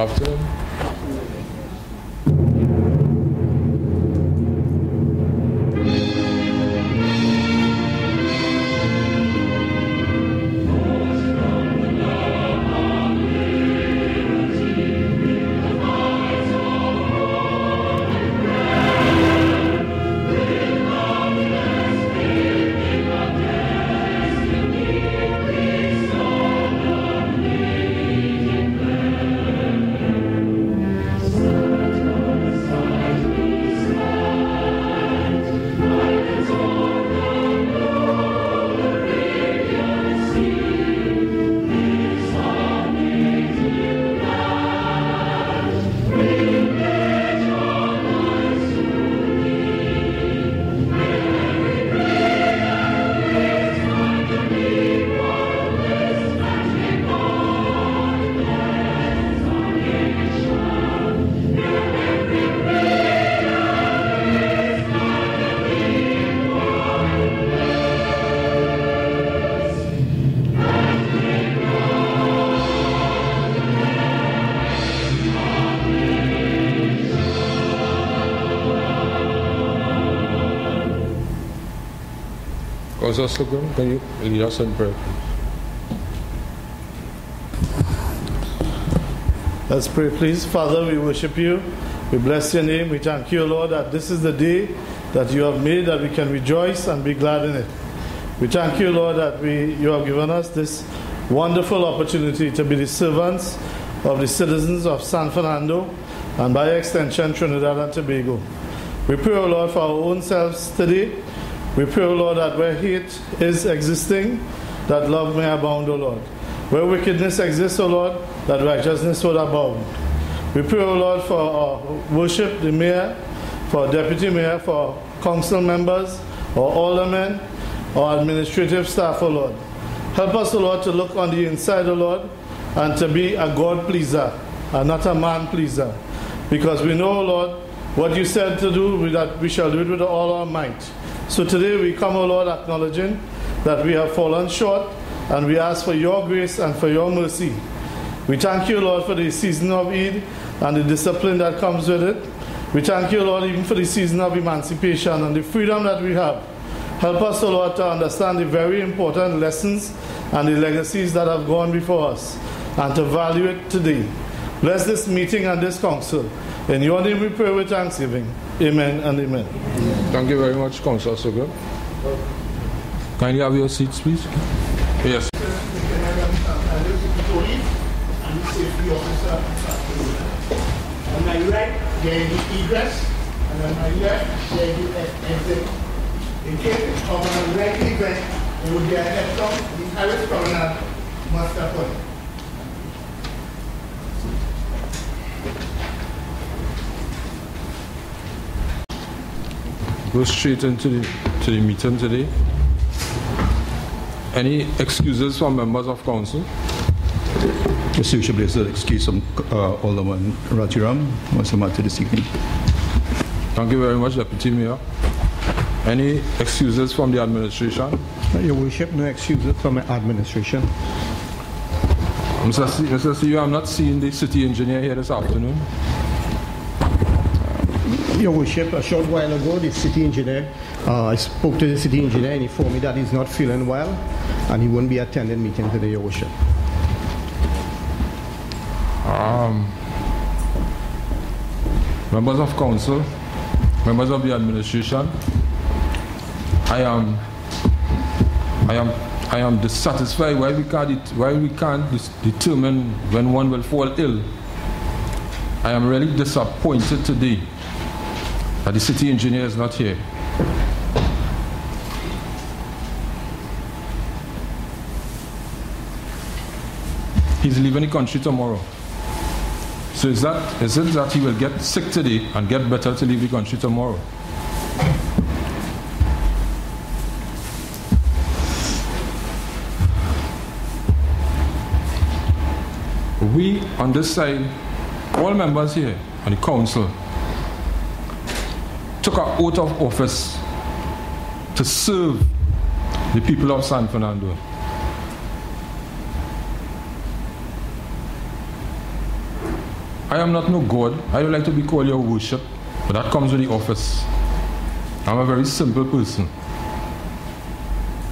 afternoon. Can you lead us in prayer? Let's pray, please. Father, we worship you. We bless your name. We thank you, Lord, that this is the day that you have made, that we can rejoice and be glad in it. We thank you, Lord, that you have given us this wonderful opportunity to be the servants of the citizens of San Fernando and by extension Trinidad and Tobago. We pray, O Lord, for our own selves today. We pray, O Lord, that where hate is existing, that love may abound, O Lord. Where wickedness exists, O Lord, that righteousness would abound. We pray, O Lord, for our worship, the mayor, for our deputy mayor, for our council members, our aldermen, our administrative staff, O Lord. Help us, O Lord, to look on the inside, O Lord, and to be a God pleaser and not a man pleaser. Because we know, O Lord, what you said to do, that we shall do it with all our might. So today we come, O Lord, acknowledging that we have fallen short, and we ask for your grace and for your mercy. We thank you, Lord, for the season of Eid and the discipline that comes with it. We thank you, Lord, even for the season of emancipation and the freedom that we have. Help us, O Lord, to understand the very important lessons and the legacies that have gone before us, and to value it today. Bless this meeting and this council. In your name we pray with thanksgiving. Amen and amen. Thank you very much, Councillor Sugar. Kindly have your seats, please. Yes. On my right, there is the egress, and on my left, there is the exit. In case of an unlikely event, there would be a left turn, the Hollis Promenade master point. Go straight into the meeting today. Any excuses from members of council? Mr. Bishop, there's an excuse from Alderman Rajaram. What's the matter this evening? Thank you very much, Deputy Mayor. Any excuses from the administration? Your Worship, no excuses from the administration. Mr. C, you have not seen the city engineer here this afternoon? Your Worship, a short while ago, the city engineer, I spoke to the city engineer and he informed me that he's not feeling well and he won't be attending meeting today, Your Worship. Members of council, members of the administration, I am dissatisfied why we can't determine when one will fall ill. I am really disappointed today that the city engineer is not here. He's leaving the country tomorrow. So is it that he will get sick today and get better to leave the country tomorrow? We on this side, all members here on the council, took our oath of office to serve the people of San Fernando. I am not no God. I don't like to be called your worship, but that comes with the office. I'm a very simple person.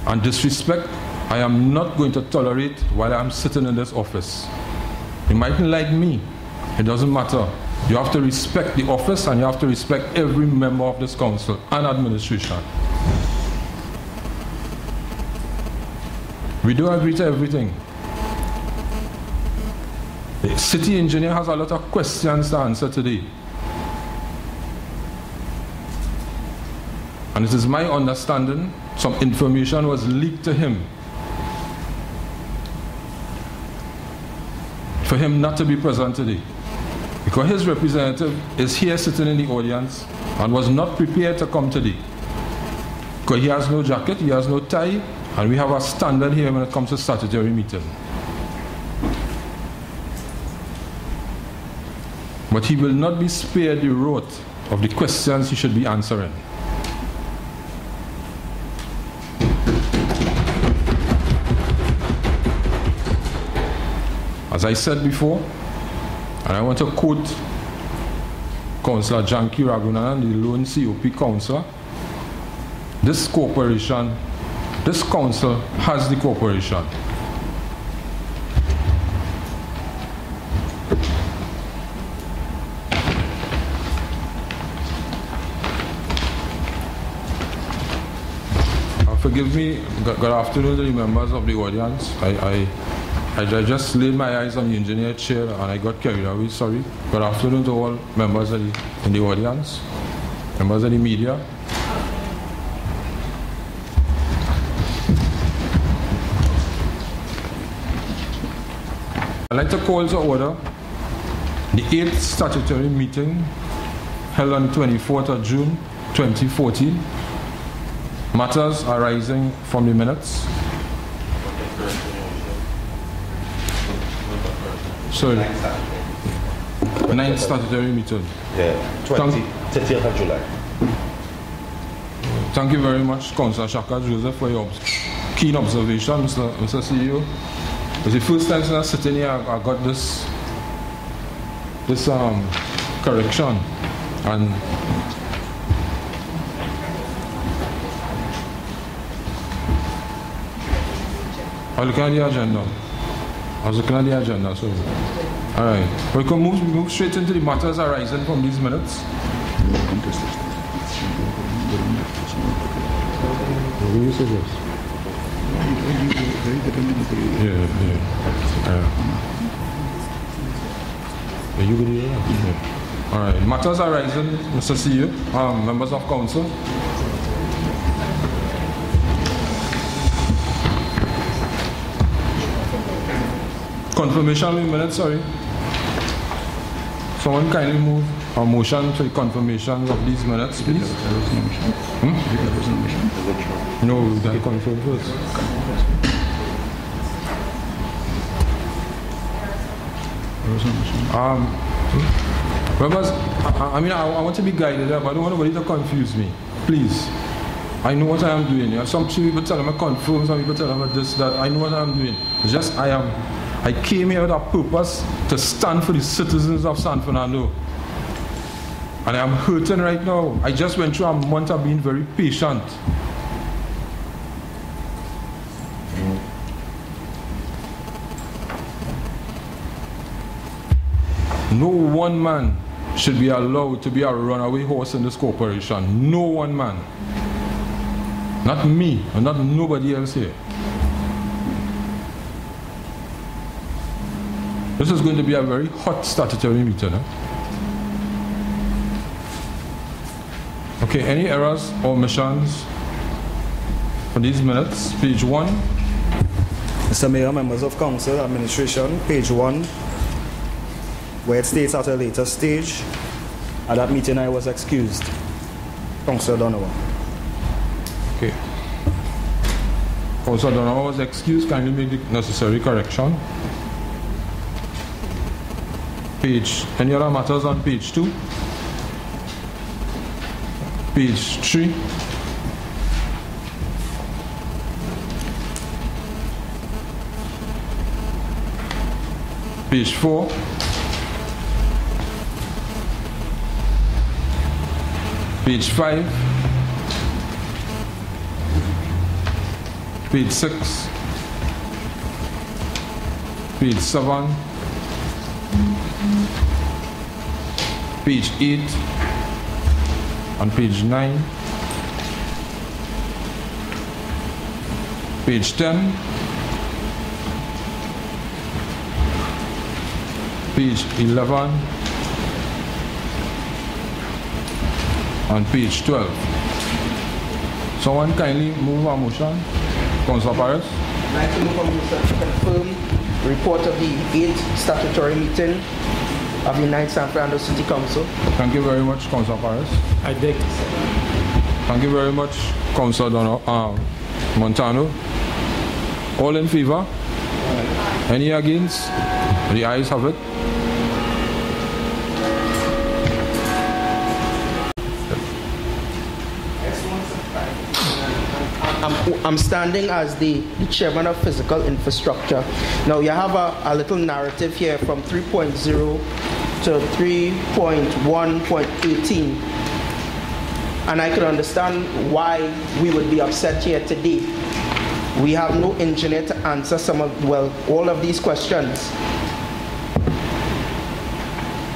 And disrespect, I am not going to tolerate while I'm sitting in this office. You mightn't like me. It doesn't matter. You have to respect the office and you have to respect every member of this council and administration. We do agree to everything. The city engineer has a lot of questions to answer today. And it is my understanding some information was leaked to him for him not to be present today. Because his representative is here sitting in the audience and was not prepared to come today. Because he has no jacket, he has no tie, and we have a standard here when it comes to statutory meeting. But he will not be spared the wrath of the questions he should be answering. As I said before, and I want to quote Councillor Janki Ragunanan, the lone COP councillor, this corporation, this council has the corporation. Forgive me, good afternoon to the members of the audience. I just laid my eyes on the engineer chair and I got carried away, sorry. Good afternoon to all members of in the audience, members of the media. I'd like to call to order the 8th statutory meeting held on the 24th of June 2014. Matters arising from the minutes. Sorry. 9th statutory meeting. Yeah, 30th of July. Thank you very much, Councillor Shaka Joseph, for your keen observation, Mr. CEO. It's the first time since I sitting here I got this correction. And I was looking at the agenda. So, all right. We can move straight into the matters arising from these minutes. All right. Matters arising, Mr. CEO, members of council. Confirmation of the minutes, sorry. Someone kindly move a motion to the confirmation of these minutes, please. No, then confirm first. Members, I want to be guided, but I don't want nobody to confuse me. Please. I know what I am doing. Some people tell them I confirm, some people tell them I this, that. I know what I am doing. It's just I came here with a purpose to stand for the citizens of San Fernando. And I am hurting right now. I just went through a month of being very patient. No one man should be allowed to be a runaway horse in this corporation. No one man. Not me, and not nobody else here. This is going to be a very hot statutory meeting. Okay, any errors or omissions for these minutes? Page 1. Mr. Mayor, members of council, administration, page 1, where it states at a later stage, at that meeting I was excused. Councillor Donovan. Okay. Councillor Donovan was excused. Kindly make the necessary correction. Page, any other matters on page 2? Page 3. Page 4. Page 5. Page 6. Page 7. Page 8. And page 9. Page 10. Page 11. On page 12. Someone kindly move a motion. Councillor Paris. I'd like to move a motion to confirm report of the 8th statutory meeting of the 9th San Fernando City Council. Thank you very much, Councillor Paris. I beg. Thank you very much, Councillor Montano. All in favor? Any against? The ayes have it. I'm standing as the chairman of physical infrastructure. Now you have a little narrative here from 3.0 to 3.1.18, and I could understand why we would be upset here today. We have no engineer to answer all of these questions.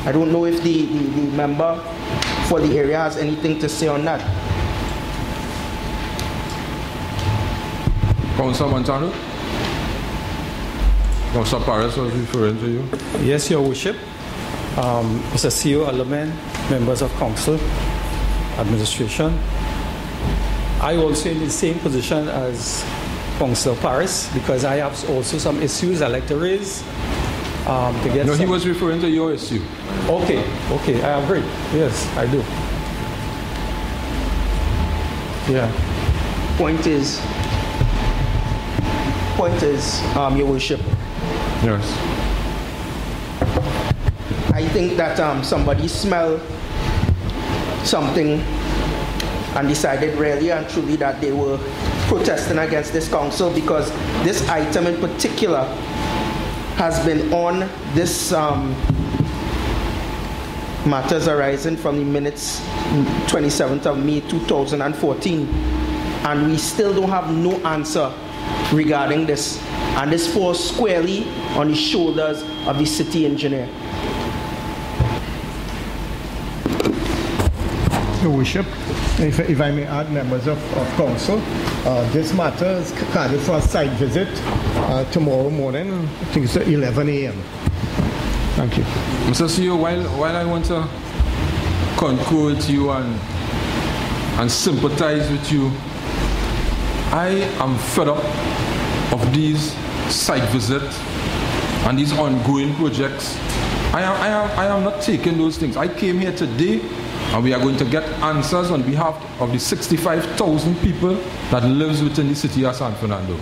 I don't know if the member for the area has anything to say on that. Councillor Montano? Councillor Paris was referring to you. Yes, Your Worship. Mr. CEO, Aldermen, members of council, administration. I also in the same position as Councillor Paris because I have also some issues I'd like to raise. No, he was referring to your issue. Okay, I agree. Yes, I do. Yeah. Point is, Your Worship. Yes. I think that somebody smelled something and decided really and truly that they were protesting against this council because this item in particular has been on this matters arising from the minutes 27th of May 2014, and we still don't have no answer regarding this, and this falls squarely on the shoulders of the city engineer. Your Worship, if I may add, members of council, this matter is scheduled for a site visit tomorrow morning. I think it's 11 a.m. Thank you. Mr. CEO, while I want to concur with you and sympathize with you, I am fed up of these site visits and these ongoing projects. I am not taking those things. I came here today and we are going to get answers on behalf of the 65,000 people that lives within the city of San Fernando.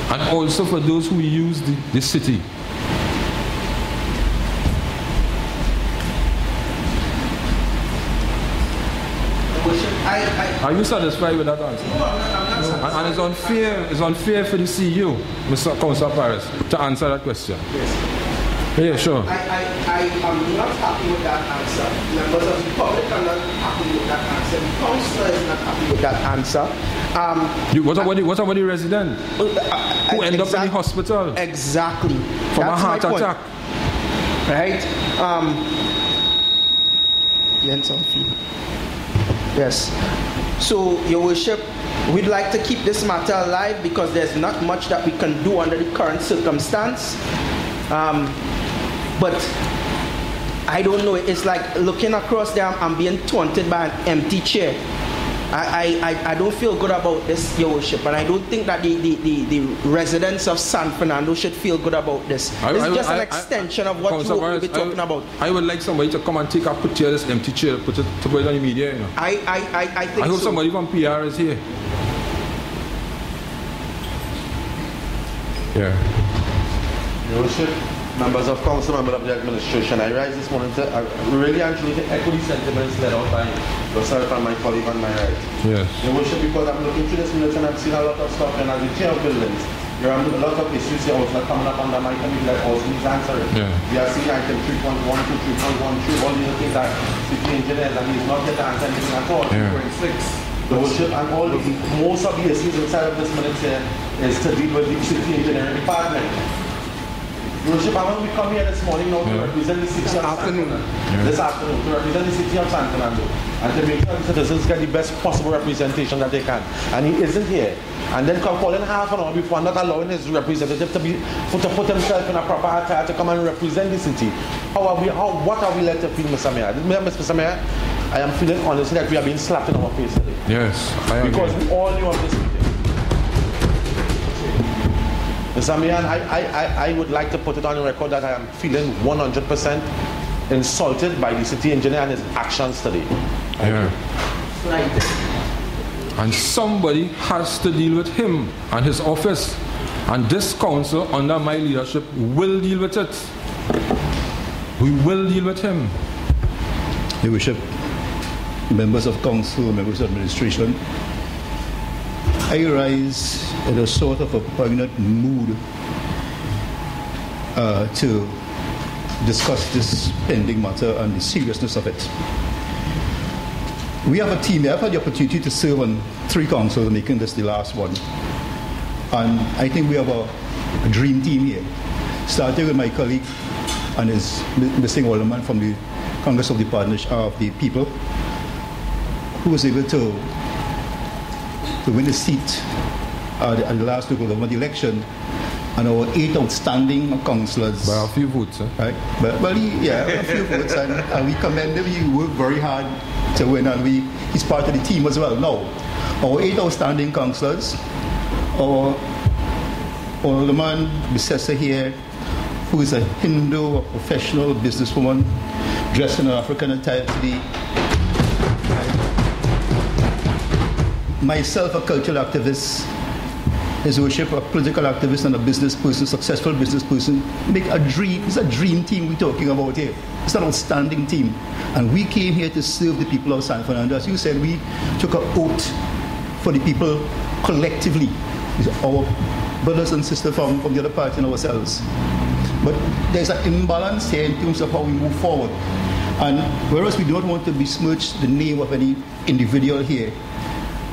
And also for those who use the city. Are you satisfied with that answer? No, I'm not satisfied. And it's unfair for the CEO, Mr. Councillor Paris, to answer that question. Yes. Yeah, sure. I am not happy with that answer. Members of the public are not happy with that answer. The councillor is not happy with that answer. What about the resident who end up in the hospital? Exactly. From a heart attack. Right? Yes. So, Your Worship, we'd like to keep this matter alive because there's not much that we can do under the current circumstance. But I don't know, it's like looking across there, I'm being taunted by an empty chair. I don't feel good about this, Your Worship, and I don't think that the residents of San Fernando should feel good about this. It's just an extension of what you will be talking about. I would like somebody to come and take a picture of this empty chair, put it on the media, you know. I think I hope so. somebody from PR is here. Yeah. Your Worship, members of council, members of the administration, I rise this morning to really and truly to echo the sentiments led out by yourself and my colleague on my right. Yes. Your Worship, because I'm looking through this minute and I've seen a lot of stuff, and as the chair of buildings, There are a lot of issues here also coming up under my committee that also needs answering. Yeah. We are seeing item 3.1 to 3.13, all these things that city engineers, and he's not yet answer anything at all. Yeah. 3.6. The worship and all the, most of the issues inside of this minute here is to deal with the city engineering department. Worship, I want to come here this morning now to represent the city of San Fernando. This afternoon, to represent the city of San Fernando. And to make sure the citizens get the best possible representation that they can. And he isn't here. And then come calling half an hour before, not allowing his representative to put himself in a proper attire to come and represent the city. What are we led to feel, Mr. Mayor? Mr. Mayor, I am feeling honestly like we are being slapped in our face today. Yes, I agree. Because we all knew of this meeting. Mr. Mayor, I would like to put it on the record that I am feeling 100% insulted by the city engineer and his actions today. Yeah. And somebody has to deal with him and his office. And this council, under my leadership, will deal with it. We will deal with him. Your Worship, members of council, members of administration, I rise in a sort of a poignant mood to discuss this pending matter and the seriousness of it. We have a team. I've had the opportunity to serve on 3 councils, making this the last one. And I think we have a dream team here. Starting with my colleague and his missing alderman from the Congress of the Partnership of the People, who was able to win a seat at the last local government election, and our 8 outstanding councillors. By a few votes, right? But a few votes, and we commend him. He worked very hard to win, and he's part of the team as well. Now, our 8 outstanding councillors, our alderman, Bissessa here, who is a Hindu, a professional businesswoman, dressed in an African attire today. Myself, a cultural activist, His Worship, a political activist and a business person, successful business person. It's a dream team we're talking about here. It's an outstanding team. And we came here to serve the people of San Fernando. As you said, we took an oath for the people collectively. Our brothers and sisters from the other party and ourselves. But there's an imbalance here in terms of how we move forward. And whereas we don't want to besmirch the name of any individual here,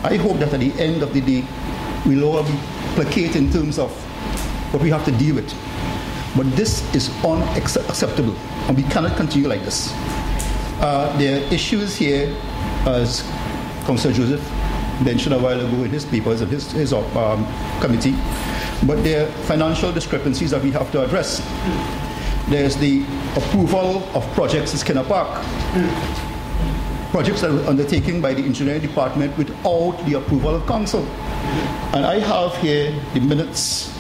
I hope that at the end of the day, we'll all be placate in terms of what we have to deal with. But this is unacceptable, and we cannot continue like this. There are issues here, as Councillor Joseph mentioned a while ago in his papers and his committee, but there are financial discrepancies that we have to address. There's the approval of projects in Skinner Park. Projects that were undertaken by the engineering department without the approval of council. And I have here the minutes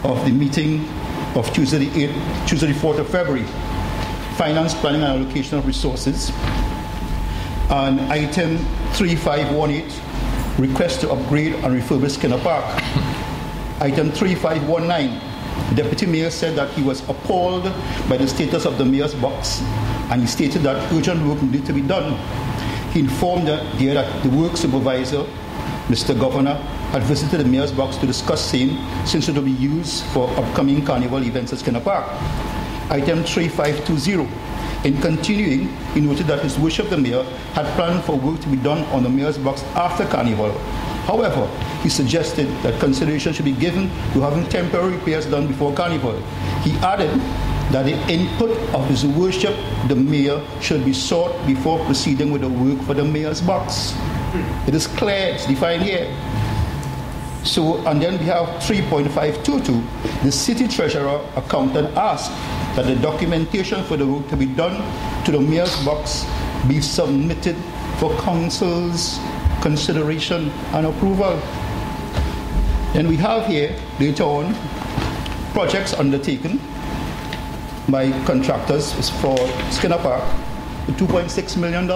of the meeting of Tuesday the 4th of February. Finance, planning and allocation of resources. And item 3518, request to upgrade and refurbish Skinner Park. Item 3519, the Deputy Mayor said that he was appalled by the status of the Mayor's box, and he stated that urgent work needed to be done. He informed that the work supervisor, Mr. Governor, had visited the Mayor's box to discuss same, since it will be used for upcoming carnival events at Skinner Park. Item 3520, in continuing, he noted that His Worship the Mayor had planned for work to be done on the Mayor's box after carnival. However, he suggested that consideration should be given to having temporary repairs done before carnival. He added that the input of His Worship the Mayor should be sought before proceeding with the work for the Mayor's box. It is clear, it's defined here. So, and then we have 3.522. The City Treasurer Accountant asked that the documentation for the work to be done to the Mayor's box be submitted for Council's consideration and approval. Then we have here, later on, projects undertaken by contractors for Skinner Park for $2.6 million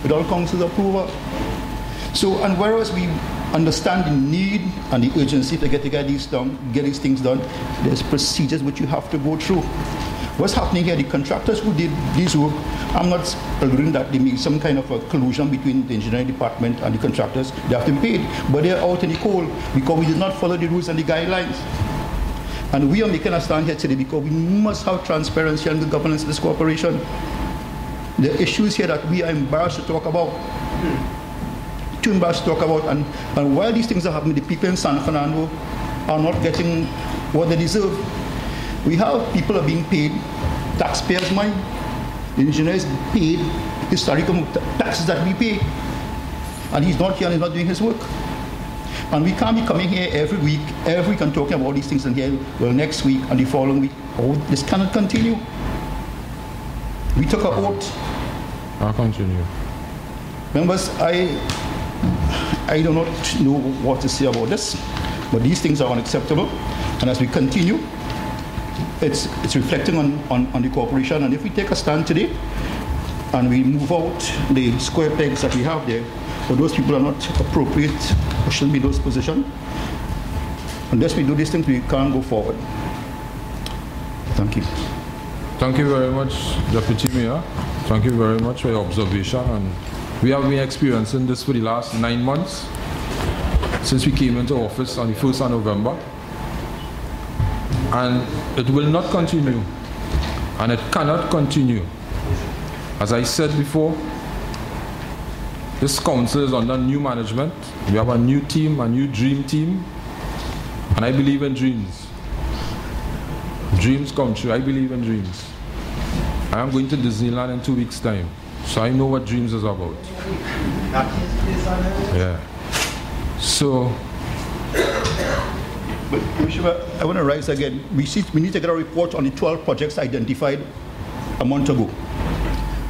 without Council's approval. So, and whereas we understand the need and the urgency to get these things done, there's procedures which you have to go through. What's happening here, the contractors who did this work, I'm not agreeing that they make some kind of a collusion between the engineering department and the contractors. They have to be paid, but they're out in the cold because we did not follow the rules and the guidelines. And we are making a stand here today because we must have transparency and good governance in this corporation. The issues here that we are embarrassed to talk about, too embarrassed to talk about, and while these things are happening, the people in San Fernando are not getting what they deserve. We have people are being paid taxpayers' money. The engineers paid historical taxes that we pay. And he's not here and he's not doing his work. And we can't be coming here every week and talking about these things and here, well, next week and the following week. Oh, this cannot continue. We took an oath. I'll continue. Members, I do not know what to say about this, but these things are unacceptable. And as we continue, it's reflecting on the corporation. And if we take a stand today and we move out the square pegs that we have there, for those people are not appropriate or shouldn't be in those positions, unless we do these things, we can't go forward. Thank you. Thank you very much, Deputy Mayor. Thank you very much for your observation. And we have been experiencing this for the last 9 months since we came into office on the 1st of November. And it will not continue, and it cannot continue. As I said before, this council is under new management. We have a new team, a new dream team, and I believe in dreams. Dreams come true. I believe in dreams. I am going to Disneyland in 2 weeks' time, so I know what dreams is about. Yeah. So. But, I want to rise again. We need to get a report on the 12 projects identified a month ago.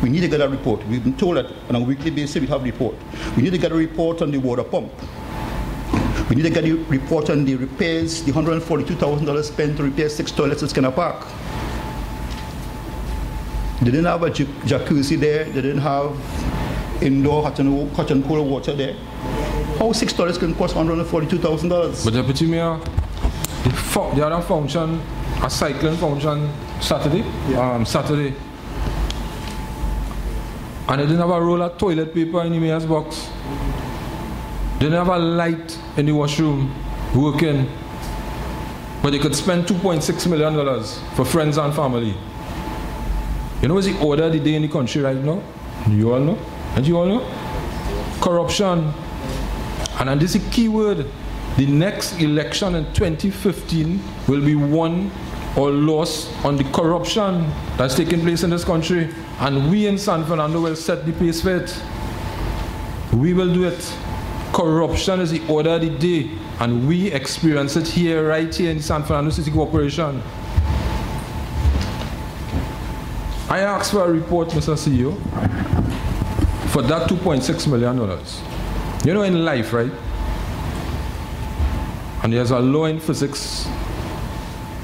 We need to get a report. We've been told that on a weekly basis we have a report. We need to get a report on the water pump. We need to get a report on the repairs, the $142,000 spent to repair 6 toilets at Skinner Park. They didn't have a jacuzzi there. They didn't have indoor hot and cold water there. How 6 toilets can cost $142,000? But Deputy Mayor, the other function, a cycling function, Saturday, Saturday, and they didn't have a roll of toilet paper in the mayor's box. They didn't have a light in the washroom working, but they could spend $2.6 million for friends and family. You know what's the order of the day in the country right now? You all know? And you all know? Corruption. And this is a key word. The next election in 2015 will be won or lost on the corruption that's taking place in this country. And we in San Fernando will set the pace for it. We will do it. Corruption is the order of the day. And we experience it here, right here in the San Fernando City Corporation. I asked for a report, Mr. CEO, for that $2.6 million. You know, in life, right? And there's a law in physics,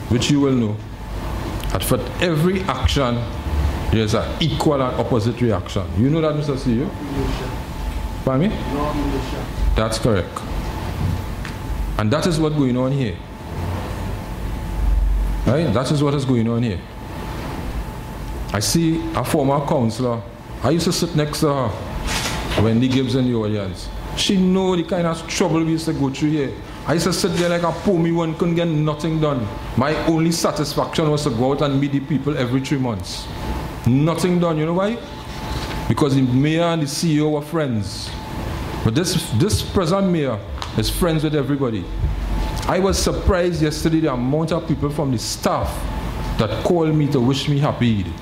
which you will know, that for every action, there's an equal and opposite reaction. You know that, Mr. CEO? Pardon me? That's correct. And that is what's going on here. Right? That is what is going on here. I see a former councillor. I used to sit next to her, Wendy Gibbs, in the audience. She know the kind of trouble we used to go through here. I used to sit there like a poor me one, couldn't get nothing done. My only satisfaction was to go out and meet the people every 3 months. Nothing done. You know why? Because the mayor and the CEO were friends. But this present mayor is friends with everybody. I was surprised yesterday the amount of people from the staff that called me to wish me happy Eid.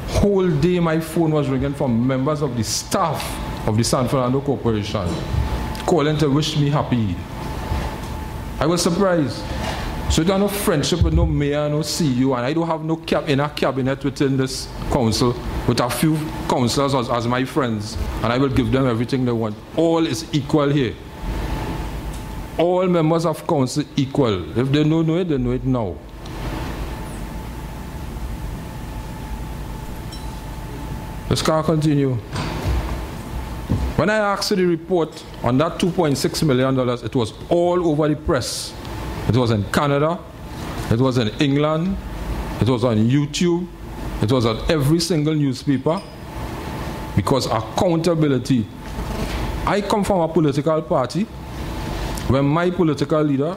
Whole day my phone was ringing from members of the staff of the San Fernando Corporation calling to wish me happy Eid. I was surprised. So there's no friendship with no mayor, no CEO, and I don't have no cabinet within this council with a few councillors as my friends, and I will give them everything they want. All is equal here. All members of council equal. If they don't know it, they know it now. Let's continue. When I asked for the report on that $2.6 million, it was all over the press. It was in Canada, it was in England, it was on YouTube, it was on every single newspaper, because accountability. I come from a political party when my political leader,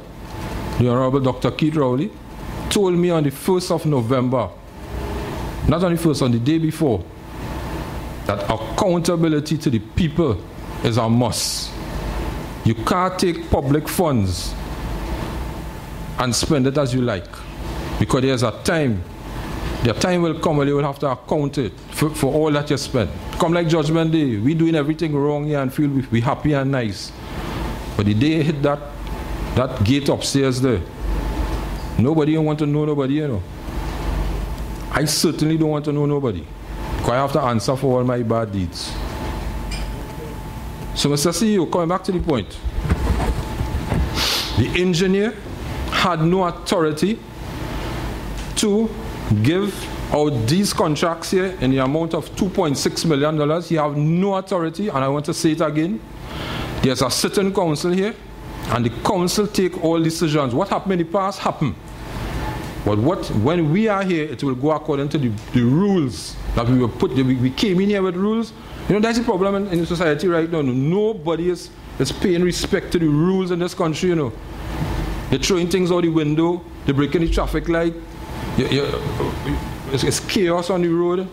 the Honorable Dr. Keith Rowley, told me on the 1st of November, not on the 1st, on the day before, that accountability to the people is a must. You can't take public funds and spend it as you like, because there's a time, the time will come when you will have to account it for all that you spend. Come like Judgment Day, we doing everything wrong here and feel we happy and nice. But the day you hit that gate upstairs there, nobody want to know nobody, you know. I certainly don't want to know nobody, because I have to answer for all my bad deeds. So Mr. CEO, coming back to the point, the engineer had no authority to give out these contracts here in the amount of $2.6 million. He have no authority, and I want to say it again. There's a certain council here, and the council take all decisions. What happened in the past happened. But when we are here, it will go according to the rules that we were put. We came in here with rules. You know, that's the problem in society right now. Nobody is paying respect to the rules in this country, you know. They're throwing things out the window, they're breaking the traffic light. It's chaos on the road.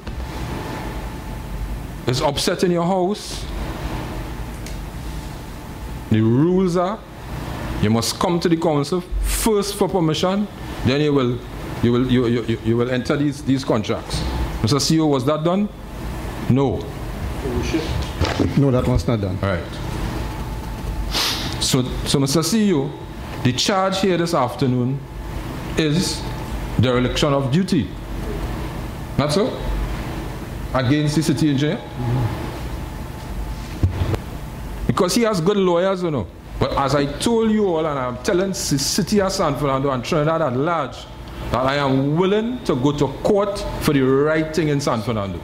It's upset in your house. The rules are, you must come to the council first for permission, then you will enter these contracts. Mr. CEO, was that done? No. No, that was not done. All right. So Mr. CEO, the charge here this afternoon is dereliction of duty. Not so? Against the city engineer? Because he has good lawyers, you know. But as I told you all, and I'm telling the city of San Fernando and Trinidad at large, that I am willing to go to court for the right thing in San Fernando.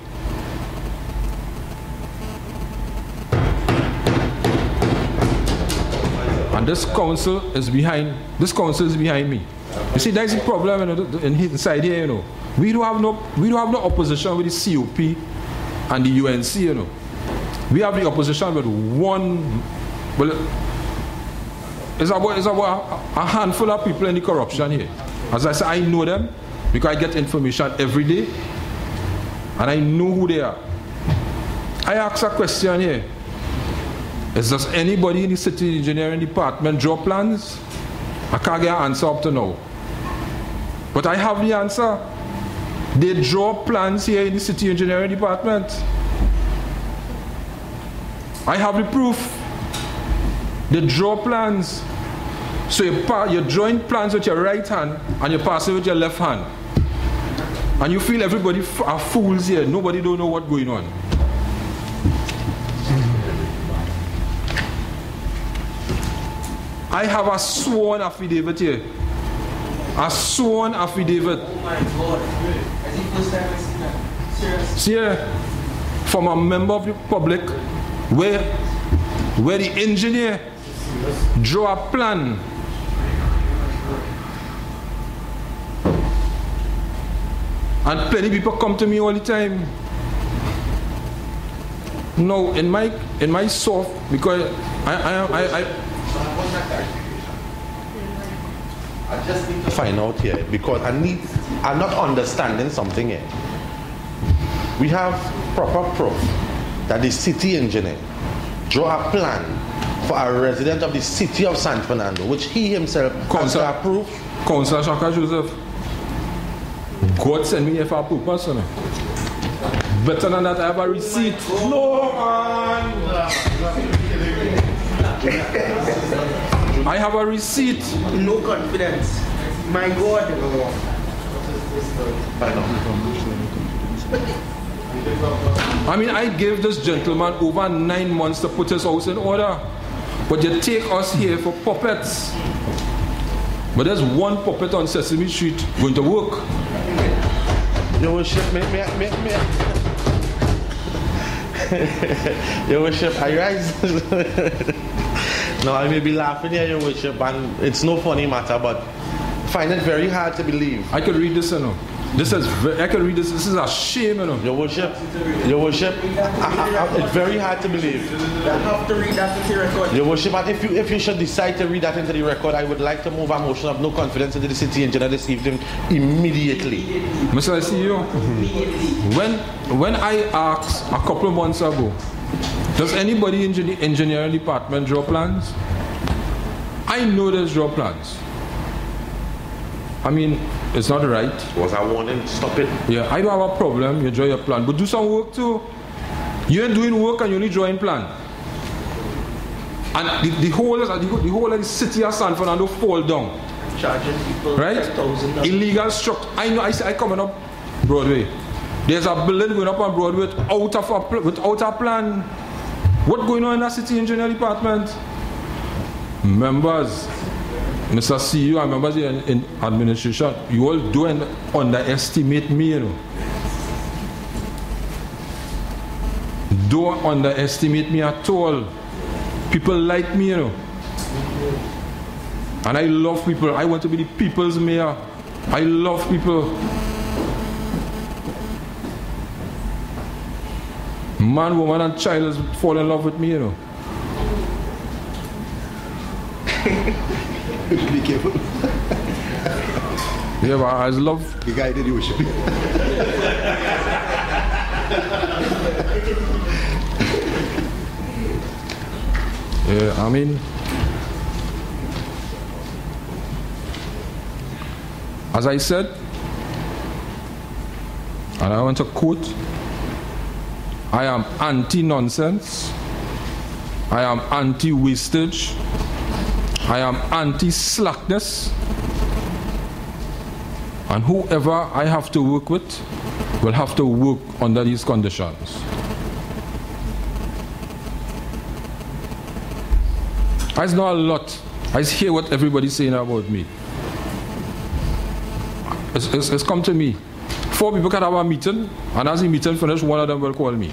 And this council is behind me. You see, that's the problem inside here, you know. We don't have no opposition with the COP and the UNC, you know. We have the opposition with one, well, it's about a handful of people in the corruption here. As I say, I know them because I get information every day and I know who they are. I ask a question here. Does anybody in the city engineering department draw plans? I can't get an answer up to now. But I have the answer. They draw plans here in the city engineering department. I have the proof. They draw plans. So you're drawing plans with your right hand and you're passing with your left hand. And you feel everybody are fools here. Nobody don't know what's going on. I have a sworn affidavit here. A sworn affidavit. Oh my God. I think first time I see that. Seriously. See here, from a member of the public where the engineer drew a plan and plenty people come to me all the time. No, in my soft, because I just need to find out here because I'm not understanding something here. We have proper proof that the city engineer drew a plan for a resident of the city of San Fernando, which he himself has approved. Councillor Shaka Joseph, God sent me here for a purpose, you know. Better than that, I have a receipt. No, man! I have a receipt. No confidence. My God. I mean, I gave this gentleman over 9 months to put his house in order. But you take us here for puppets. But there's one puppet on Sesame Street going to work. Your worship, Your worship, I rise. No, I may be laughing here, Your worship, and it's no funny matter, but I find it very hard to believe. I could read this, you know. This is, I can read this, this is a shame, you know. Your worship, it's very hard to believe. You have to read that into the record. Your worship, and if you should decide to read that into the record, I would like to move a motion of no confidence into the city engineer this evening immediately. Mr. CEO, when I asked a couple of months ago, does anybody in the engineering department draw plans? I know there's draw plans. I mean, it's not right. Was I warning? Stop it. Yeah, I don't have a problem. You draw your plan, but do some work too. You ain't doing work and you're only drawing plan. And the whole of the city of San Fernando fall down. Charging people right? $10,000. Illegal structure. I know. I coming up Broadway. There's a building going up on Broadway without a plan. What's going on in that city engineer department? Members, Mr. CEO and members in administration, you all don't underestimate me, you know. Don't underestimate me at all. People like me, you know. And I love people. I want to be the people's mayor. I love people. Man, woman, and child fall in love with me, you know. Be careful. Yeah, but I love the guy that you worship. Yeah, I mean, as I said, and I want to quote, I am anti-nonsense, I am anti-wastage, I am anti-slackness, and whoever I have to work with will have to work under these conditions. I know a lot. I hear what everybody's saying about me. It's come to me. 4 people can have a meeting, and as the meeting finishes, one of them will call me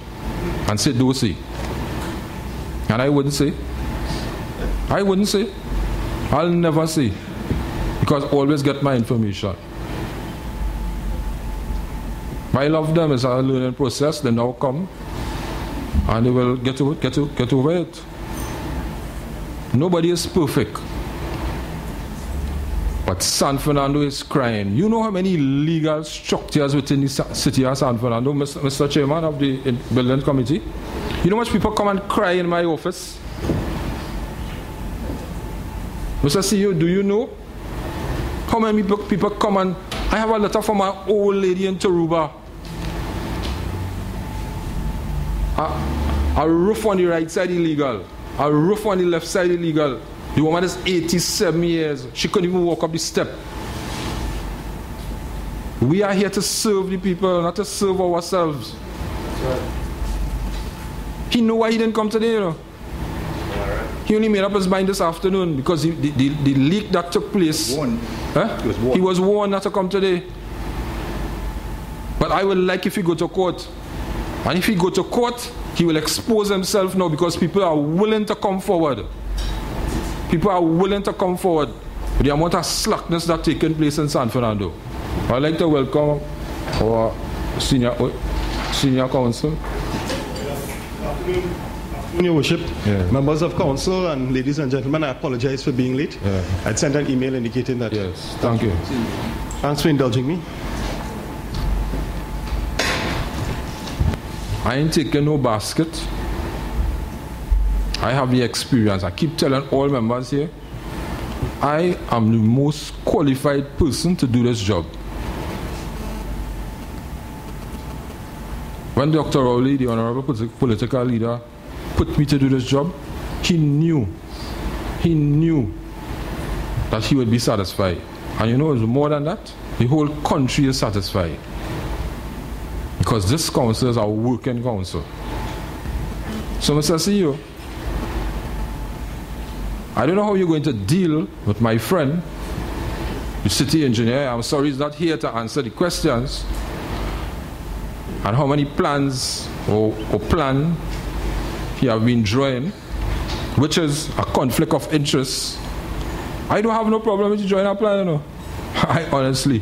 and say, "Do say." And I wouldn't say. I wouldn't say. I'll never say, because I always get my information. I love them. It's a learning process. They now come, and they will get over it. Nobody is perfect. But San Fernando is crying. You know how many legal structures within the city of San Fernando, Mr. Chairman of the Building Committee? You know how much people come and cry in my office? Mr. CEO, do you know how many people come and... I have a letter from my old lady in Tobago. A roof on the right side illegal. A roof on the left side illegal. The woman is 87 years. She couldn't even walk up the step. We are here to serve the people, not to serve ourselves. Right. He knew why he didn't come today, you know. He only made up his mind this afternoon because the leak that took place. He was warned not to come today. But I would like if he go to court. And if he go to court, he will expose himself now because people are willing to come forward. People are willing to come forward with the amount of slackness that's taking place in San Fernando. I'd like to welcome our senior council. Your worship, members of council and ladies and gentlemen, I apologize for being late. I'd sent an email indicating that. Yes, thank you. Thanks for indulging me. I ain't taking no basket. I have the experience. I keep telling all members here, I am the most qualified person to do this job. When Dr. Rowley, the honorable political leader, put me to do this job, he knew that he would be satisfied. And you know, it's more than that. The whole country is satisfied. Because this council is a working council. So, Mr. CEO, I don't know how you're going to deal with my friend, the city engineer. I'm sorry he's not here to answer the questions. And how many plans or plan he have been drawing, which is a conflict of interest. I don't have no problem with you drawing a plan, you know. I honestly.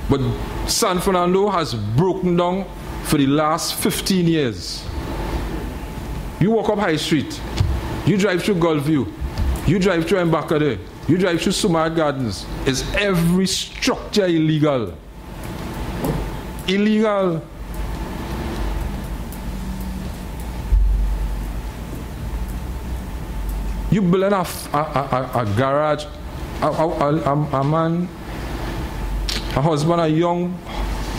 But San Fernando has broken down for the last 15 years. You walk up High Street, you drive through Gulfview, you drive through Mbakade, you drive through Sumar Gardens. Is every structure illegal? Illegal. You build a garage, a man, a husband, a young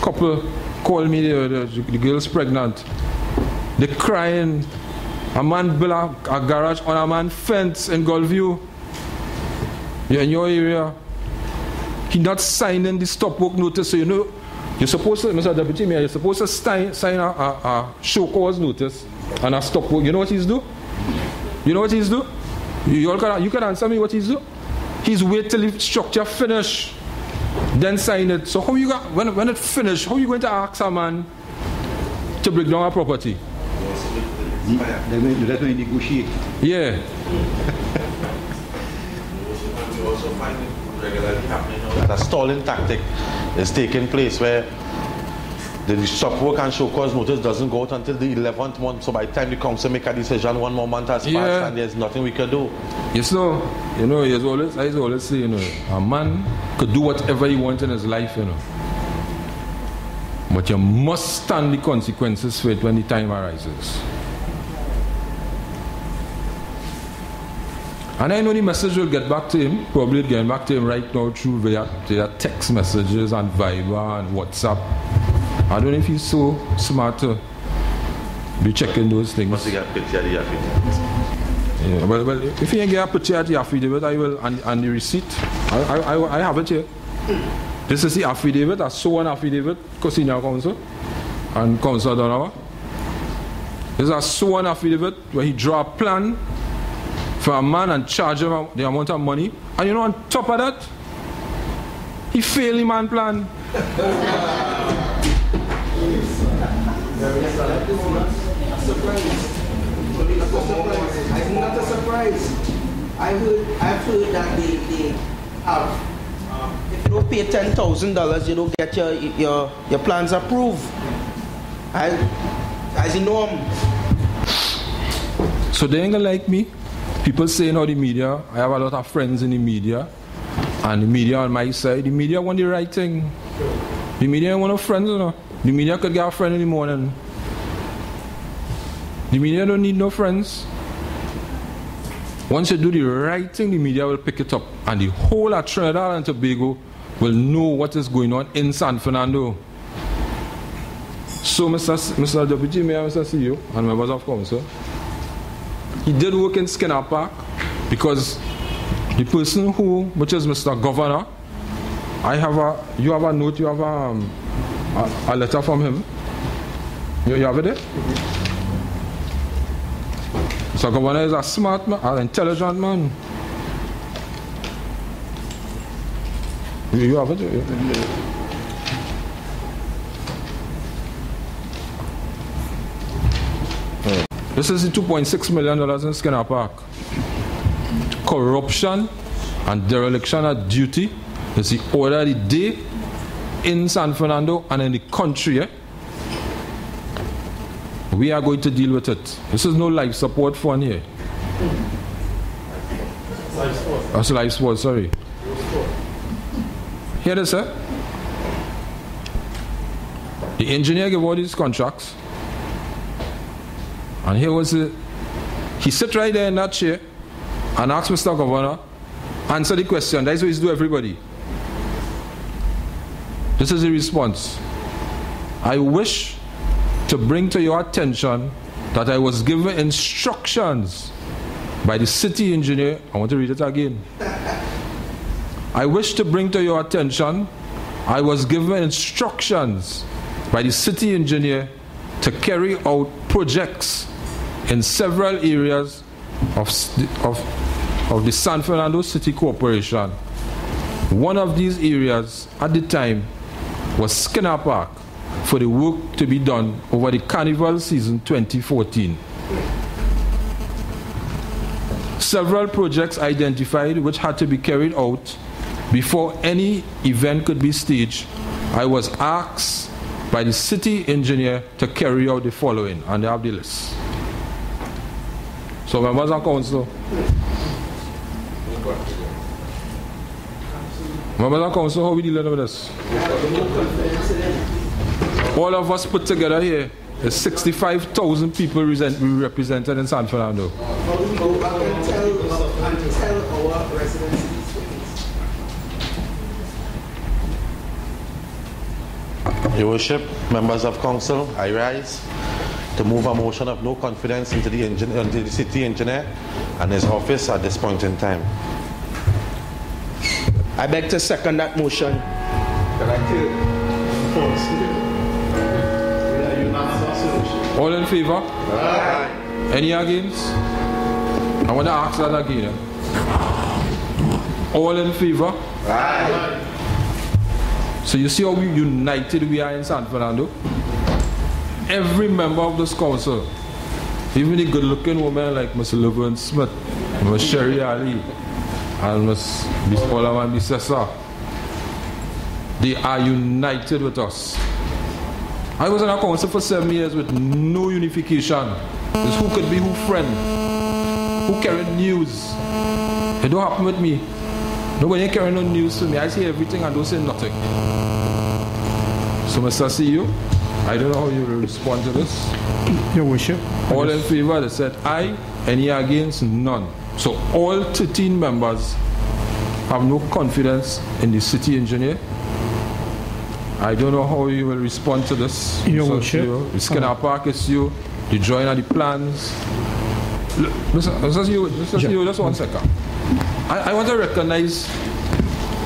couple call me, the girl's pregnant. They're crying. A man built a garage on a man's fence in Gulfview. You're in your area. He not signing the stop work notice, so you know, you're supposed to, Mr. Deputy Mayor, you're supposed to sign a show cause notice and a stop work. You know what he's do? You know what he's do? You can answer me what he's do? He's wait till the structure finish, then sign it. So how you got, when it finish, how you going to ask a man to break down a property? They're going to negotiate. Yeah. We also find it regularly happening now that a stalling tactic is taking place where the stop work and show cause notice doesn't go out until the 11th month. So by the time the council make a decision, 1 more month has passed and there's nothing we can do. Yes, no. You know, I always say, you know, a man could do whatever he wants in his life, you know. But you must stand the consequences for it when the time arises. And I know the message will get back to him, probably getting back to him right now through via text messages and Viber and WhatsApp. I don't know if he's so smart to be checking those things. Must get a picture of the affidavit. Yeah, well, if you ain't get a picture of the affidavit, I will, and the receipt, I have it here. This is the affidavit, I saw an affidavit, Senior Council, and Council Donovan. This is a sworn affidavit where he draw a plan for a man and charge him the amount of money. And you know, on top of that, he failed the man plan. I'm not a surprise. I've heard that they have, if you don't pay $10,000, you don't get your plans approved. As a norm. So they ain't gonna like me. People saying how the media, I have a lot of friends in the media, and the media on my side, the media want the right thing. The media ain't want no friends, you know. The media could get a friend in the morning. The media don't need no friends. Once you do the right thing, the media will pick it up, and the whole of Trinidad and Tobago will know what is going on in San Fernando. So Mr. Deputy Mayor, Mr. CEO, and members of council, he did work in Skinner Park because the person which is Mr. Governor, you have a note, you have a letter from him. You have it there? Mr. Governor is a smart man, an intelligent man. You have it? This is the $2.6 million in Skinner Park. Corruption and dereliction of duty is the order of the day in San Fernando and in the country. We are going to deal with it. This is no life support fund here. That's life support, sorry. Here it is, sir. The engineer gave all these contracts. And here was it. He sit right there in that chair and asked Mr. Governor, answer the question. That's what he's do everybody. This is the response. I wish to bring to your attention that I was given instructions by the city engineer. I want to read it again. I wish to bring to your attention I was given instructions by the city engineer to carry out projects in several areas of the San Fernando City Corporation. One of these areas at the time was Skinner Park for the work to be done over the Carnival season 2014. Several projects identified which had to be carried out before any event could be staged I was asked by the city engineer to carry out the following, and they have the list. So members of council, how we dealing with this? All of us put together here, there's 65,000 people represented in San Fernando. Tell our residents. Your Worship, members of council, I rise to move a motion of no confidence into the city engineer and his office at this point in time. I beg to second that motion. All in favor? Aye. Any against? I want to ask that again. All in favor? Aye. So you see how united we are in San Fernando? Every member of this council, even the good-looking women like Ms. Laverne Smith, Ms. Sherry Ali, and Ms. Olaman Bisessa, they are united with us. I was in a council for 7 years with no unification. It's who could be who friend, who carried news. It don't happen with me. Nobody carry no news to me. I say everything and don't say nothing. So Mr. CEO, I don't know how you will respond to this. Your Worship. All in favor, they said aye. Any against? None. So all 13 members have no confidence in the city engineer. I don't know how you will respond to this. Your Worship. The Skinner Park issue, the join of the plans. Mr. CEO, just 1 second. I want to recognize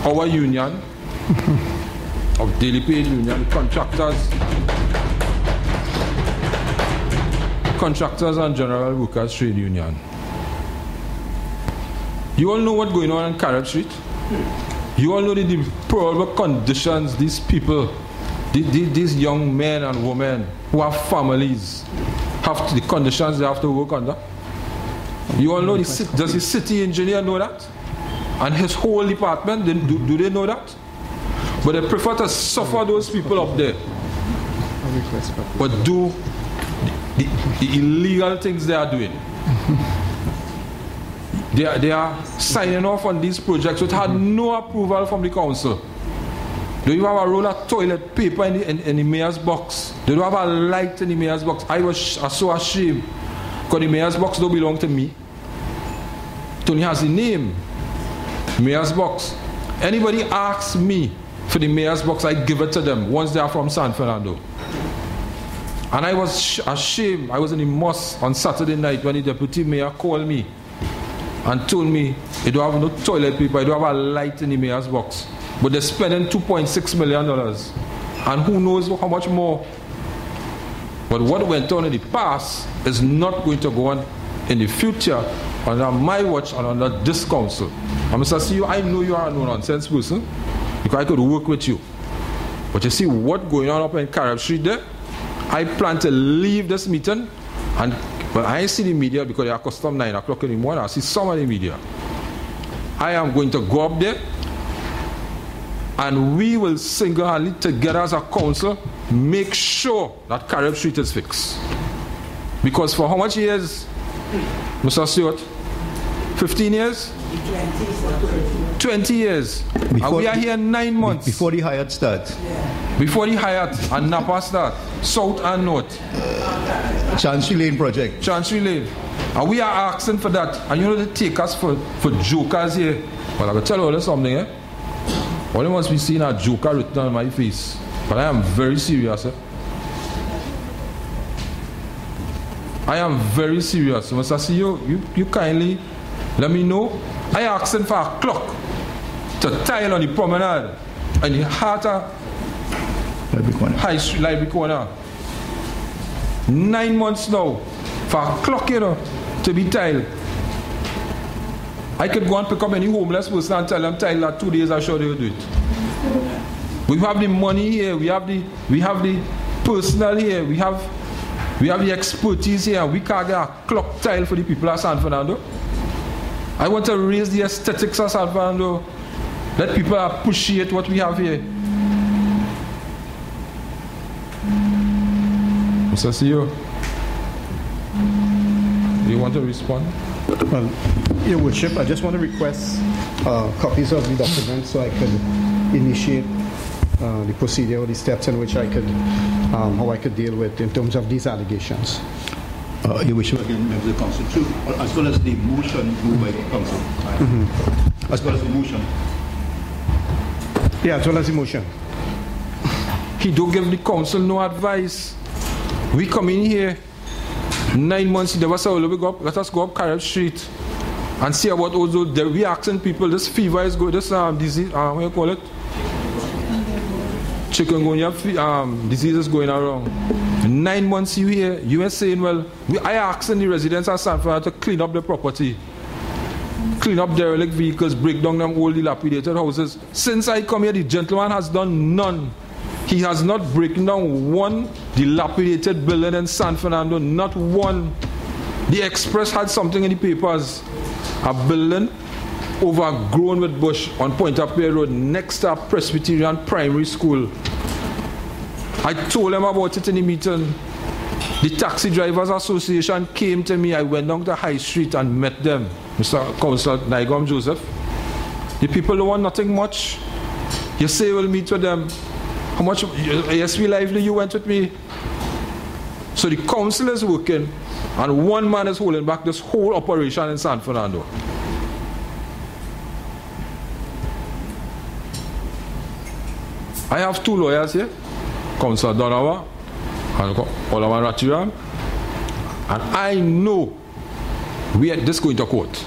our union, of daily paid union, contractors and general workers trade union. You all know what's going on Carib Street? You all know the deplorable conditions these people, these young men and women who have families, have the conditions they have to work under. You all know, does the city engineer know that? And his whole department, do they know that? But they prefer to suffer those people up there, but do the illegal things they are doing. They are signing off on these projects which had no approval from the council. Do you have a roll of toilet paper in the mayor's box? They don't have a light in the mayor's box. I was so ashamed because the mayor's box don't belong to me. It only has the name, mayor's box. Anybody asks me for the mayor's box, I give it to them once they are from San Fernando. And I was ashamed. I was in the mosque on Saturday night when the deputy mayor called me and told me they don't have no toilet paper, they don't have a light in the mayor's box. But they're spending $2.6 million. And who knows how much more. But what went on in the past is not going to go on in the future under my watch and under this council. And Mr. CEO, I know you are a no-nonsense person because I could work with you. But you see what's going on up in Carib Street there? I plan to leave this meeting, but I see the media because they are custom 9 o'clock in the morning. I see some of the media. I am going to go up there and we will single-handedly together as a council make sure that Carib Street is fixed. Because for how much years, Mr. Stewart? 15 years? 20 years. And we are here 9 months. Before the Hyatt starts. Before the Hyatt and Napa start. South and North. Chancery Lane project. Chancery Lane. And we are asking for that. And you know they take us for jokers here. But I will tell you something, eh? All you must be seeing a joker written on my face. But I am very serious, eh? I am very serious. Mr. CEO, you kindly let me know. I asked for a clock to tile on the promenade and the heart of High Street Library Corner. 9 months now for a clock, you know, to be tiled. I could go and pick up any homeless person and tell them tile that 2 days, I'm sure they will do it. We have the money here, we have the personnel here, we have the expertise here. We can't get a clock tile for the people of San Fernando. I want to raise the aesthetics of San Fernando. Let people appreciate what we have here. Councillor CEO, do you want to respond? Well, Your Worship, I just want to request copies of the documents so I could initiate the procedure or the steps in which I could, how I could deal with in terms of these allegations. Your Worship, again, members of the Council, too, as well as the motion moved by the Council. Mm-hmm. As well as the motion. Yeah, as well as the motion. He don't give the council no advice. We come in here 9 months, he never said, let us go up Carrot Street and see about also we asking people, this fever is good, this disease, what do you call it? Chikungunya disease is going around. 9 months you here, you are saying, well, I asking the residents of San Fernando to clean up the property, clean up derelict vehicles, break down them old dilapidated houses. Since I come here, the gentleman has done none. He has not broken down one dilapidated building in San Fernando, not one. The Express had something in the papers, a building overgrown with bush on Point-a-Pierre Road next to a Presbyterian primary school. I told them about it in the meeting. The Taxi Drivers Association came to me. I went down to High Street and met them. Mr. Councillor Naigam Joseph. The people don't want nothing much. You say we'll meet with them. How much? ASP Lively, you went with me. So the council is working and one man is holding back this whole operation in San Fernando. I have two lawyers here, Councillor Donawa and Olawan Rathiram, and I know we are just going to court.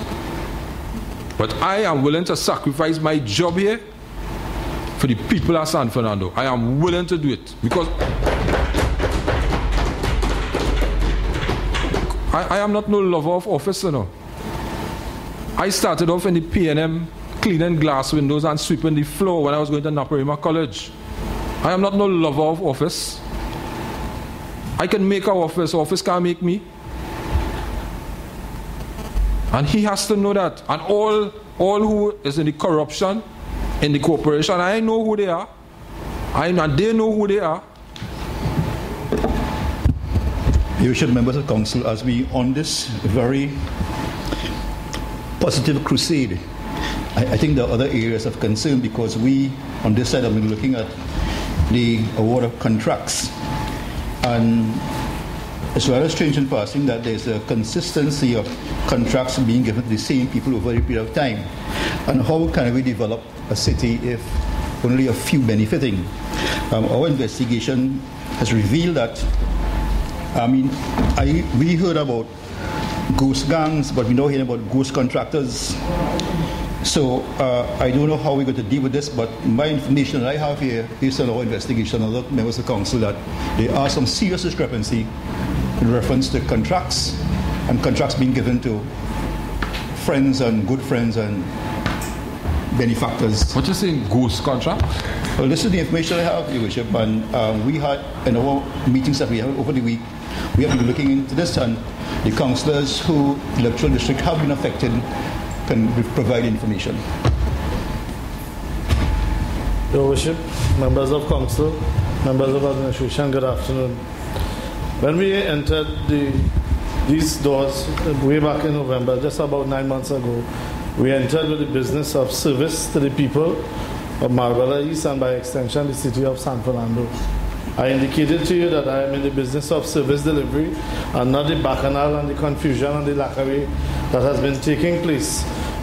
But I am willing to sacrifice my job here for the people of San Fernando. I am willing to do it because I am not no lover of office, you know. I started off in the P&M cleaning glass windows and sweeping the floor when I was going to Naparima College. I am not no lover of office. I can make an office can't make me. And he has to know that. And all who is in the corruption in the corporation, I know who they are. And they know who they are. You should, members of council, as we on this very positive crusade, I think there are other areas of concern because we on this side have been looking at the award of contracts, and it's rather strange in passing that there's a consistency of contracts being given to the same people over a period of time. And how can we develop a city if only a few benefiting? Our investigation has revealed that, we heard about ghost gangs, but we now hear about ghost contractors. So I don't know how we're going to deal with this, but my information that I have here, based on our investigation and other members of the council, that there are some serious discrepancy in reference to contracts and contracts being given to friends and good friends and benefactors. What you saying, ghost contract? Well, this is the information I have, Your Worship, and we had in our meetings that we had over the week, we have been looking into this, and the councillors who the electoral district have been affected can provide information. Your Worship, members of council, members of administration, good afternoon. When we entered these doors way back in November, just about 9 months ago, we entered with the business of service to the people of Marbella East and by extension the city of San Fernando. I indicated to you that I am in the business of service delivery and not the bacchanal and the confusion and the lacquery that has been taking place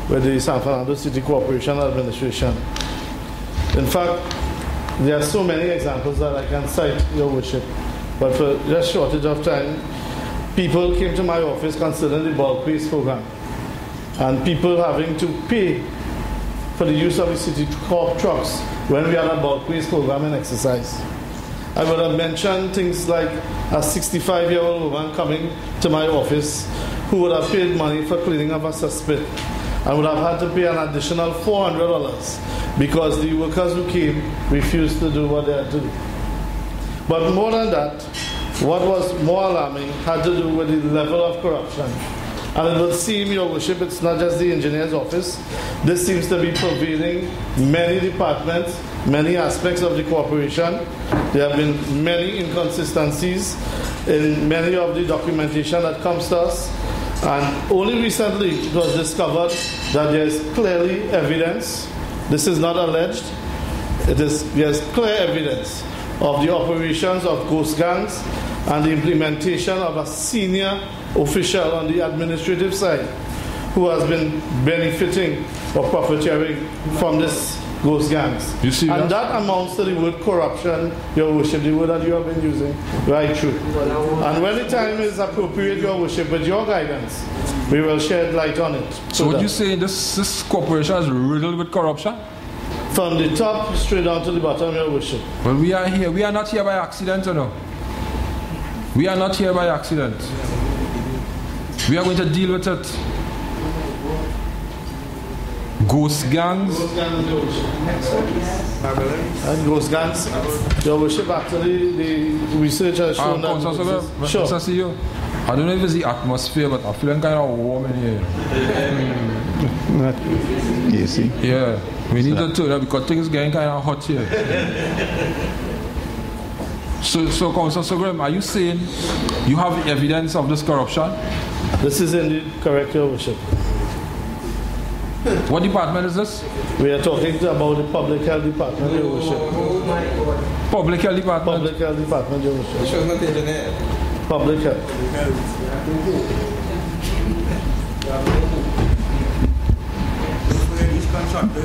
with the San Fernando City Corporation Administration. In fact, there are so many examples that I can cite, Your Worship, but for just shortage of time, people came to my office concerning the bulk waste program and people having to pay for the use of the city corp trucks when we had a bulk waste program in exercise. I would have mentioned things like a 65-year-old woman coming to my office who would have paid money for cleaning up a cesspit and would have had to pay an additional $400 because the workers who came refused to do what they had to do. But more than that, what was more alarming had to do with the level of corruption. And it would seem, Your Worship, it's not just the engineer's office. This seems to be pervading many departments, many aspects of the corporation. There have been many inconsistencies in many of the documentation that comes to us. And only recently it was discovered that there is clearly evidence, this is not alleged, there's clear evidence of the operations of ghost gangs and the implementation of a senior official on the administrative side who has been benefiting or profiteering from this ghost gangs. You see and that amounts to the word corruption, Your Worship, the word that you have been using, right true. And when the time is appropriate, Your Worship, with your guidance, we will shed light on it. So would you say this corporation is riddled with corruption? From the top straight down to the bottom, Your Worship. Well, we are here. We are not here by accident, you know. We are not here by accident. We are going to deal with it. Ghost gangs. Ghost gangs, Your Worship. And ghost gangs, Your Worship, actually the research has shown that. Sure. See you. I don't know if it's the atmosphere, but I'm feeling kind of warm in here. You see? Yeah. We need to turn up because things getting kind of hot here. So Councillor Graham, are you saying you have evidence of this corruption? This is indeed correct, Your Worship. What department is this? We are talking about the Public Health Department, Your Worship. Oh my God. Public Health Department? Public Health Department, Your Worship. She was not engineer. Public Health.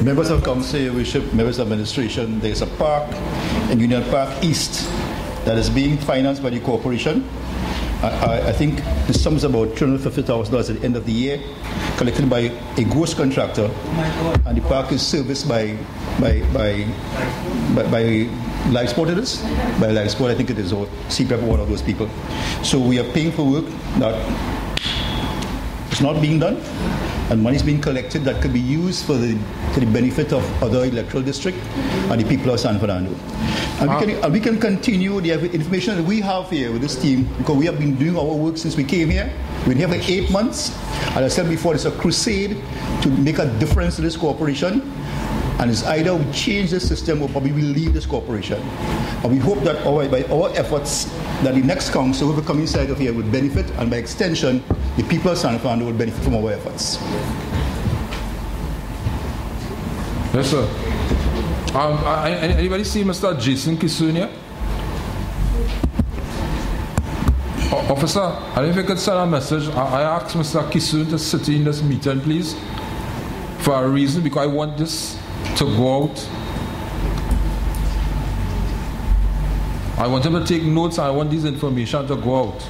Members of Council, Your Worship, members of administration, there is a park in Union Park East that is being financed by the corporation. I think the sum is about $350,000 at the end of the year, collected by a ghost contractor, and the park is serviced by live sport. It is by live sport. I think it is, or CPAP, one of those people. So we are paying for work that is not being done, and money is being collected that could be used for the benefit of other electoral district and the people of San Fernando. And we can continue the information that we have here with this team, because we have been doing our work since we came here. We've been here for 8 months. As I said before, it's a crusade to make a difference to this corporation. And it's either we change the system or probably we leave this corporation. And we hope that by our efforts, that the next council who will come inside of here will benefit, and by extension, the people of San Fernando will benefit from our efforts. Yes, sir. Anybody see Mr. Jason Kisun here? Officer, I don't know if you could send a message. I asked Mr. Kisun to sit in this meeting, please, for a reason, because I want this to go out. I want him to take notes, and I want this information to go out.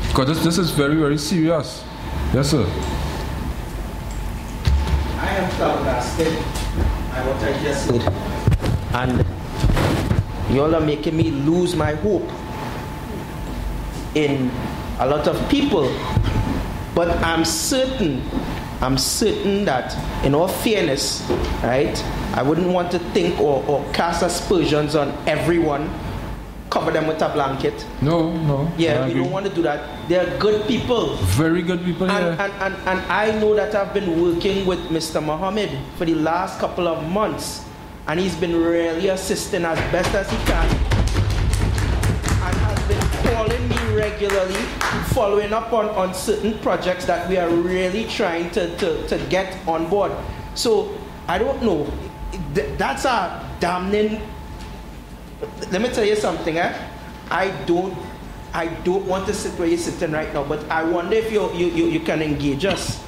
Because this is very, very serious. Yes, sir. I am flabbergasted by what I just heard. And you all are making me lose my hope in a lot of people. But I'm certain that, in all fairness, right, I wouldn't want to think or cast aspersions on everyone, cover them with a blanket. No. Yeah, we don't want to do that. They're good people. Very good people, and I know that I've been working with Mr. Mohammed for the last couple of months, and he's been really assisting as best as he can, and has been calling me regularly, following up on certain projects that we are really trying to get on board. So I don't know, that's a damning. Let me tell you something, I don't want to sit where you're sitting right now, but I wonder if you can engage us.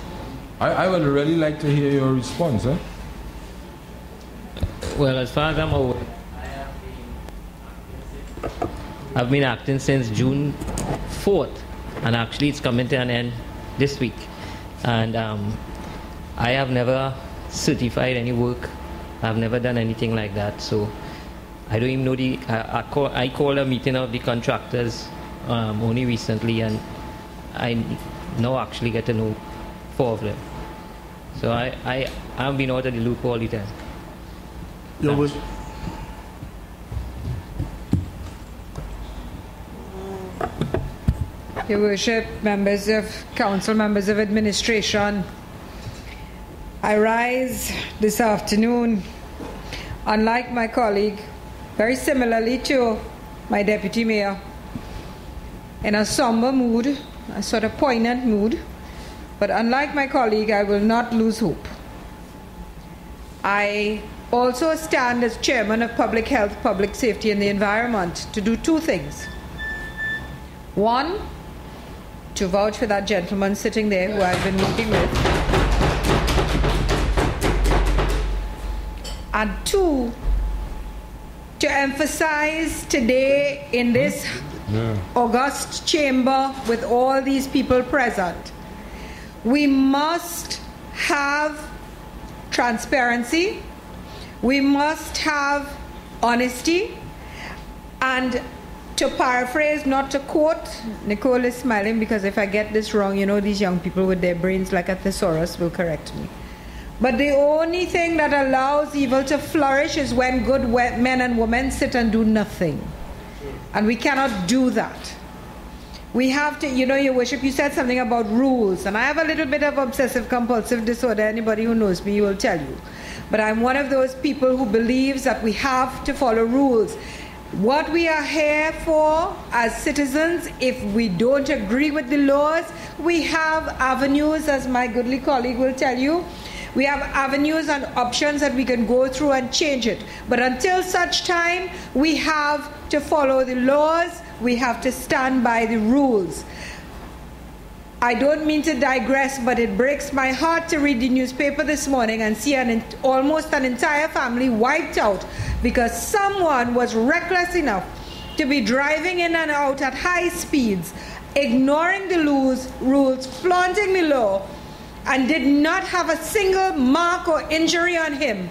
I would really like to hear your response. Well, as far as I'm aware, I've been acting since June 4th, and actually it's coming to an end this week. And I have never certified any work. I've never done anything like that. So I don't even know I called a meeting of the contractors only recently, and I now actually get to know 4 of them. So I've been out of the loop all the time. Your Worship, members of council, members of administration, I rise this afternoon, unlike my colleague, very similarly to my deputy mayor, in a somber mood, a sort of poignant mood, but unlike my colleague, I will not lose hope. I also stand as chairman of Public Health, Public Safety and the Environment to do two things. One, to vouch for that gentleman sitting there who I've been working with. And two, to emphasize today in this august chamber with all these people present, we must have transparency, we must have honesty, and to paraphrase, not to quote, Nicole is smiling because if I get this wrong, you know these young people with their brains like a thesaurus will correct me. But the only thing that allows evil to flourish is when good men and women sit and do nothing. And we cannot do that. We have to, you know, Your Worship, you said something about rules. And I have a little bit of obsessive compulsive disorder. Anybody who knows me will tell you. But I'm one of those people who believes that we have to follow rules. What we are here for as citizens, if we don't agree with the laws, we have avenues, as my goodly colleague will tell you. We have avenues and options that we can go through and change it. But until such time, we have to follow the laws. We have to stand by the rules. I don't mean to digress, but it breaks my heart to read the newspaper this morning and see almost an entire family wiped out because someone was reckless enough to be driving in and out at high speeds, ignoring the rules, flaunting the law, and did not have a single mark or injury on him.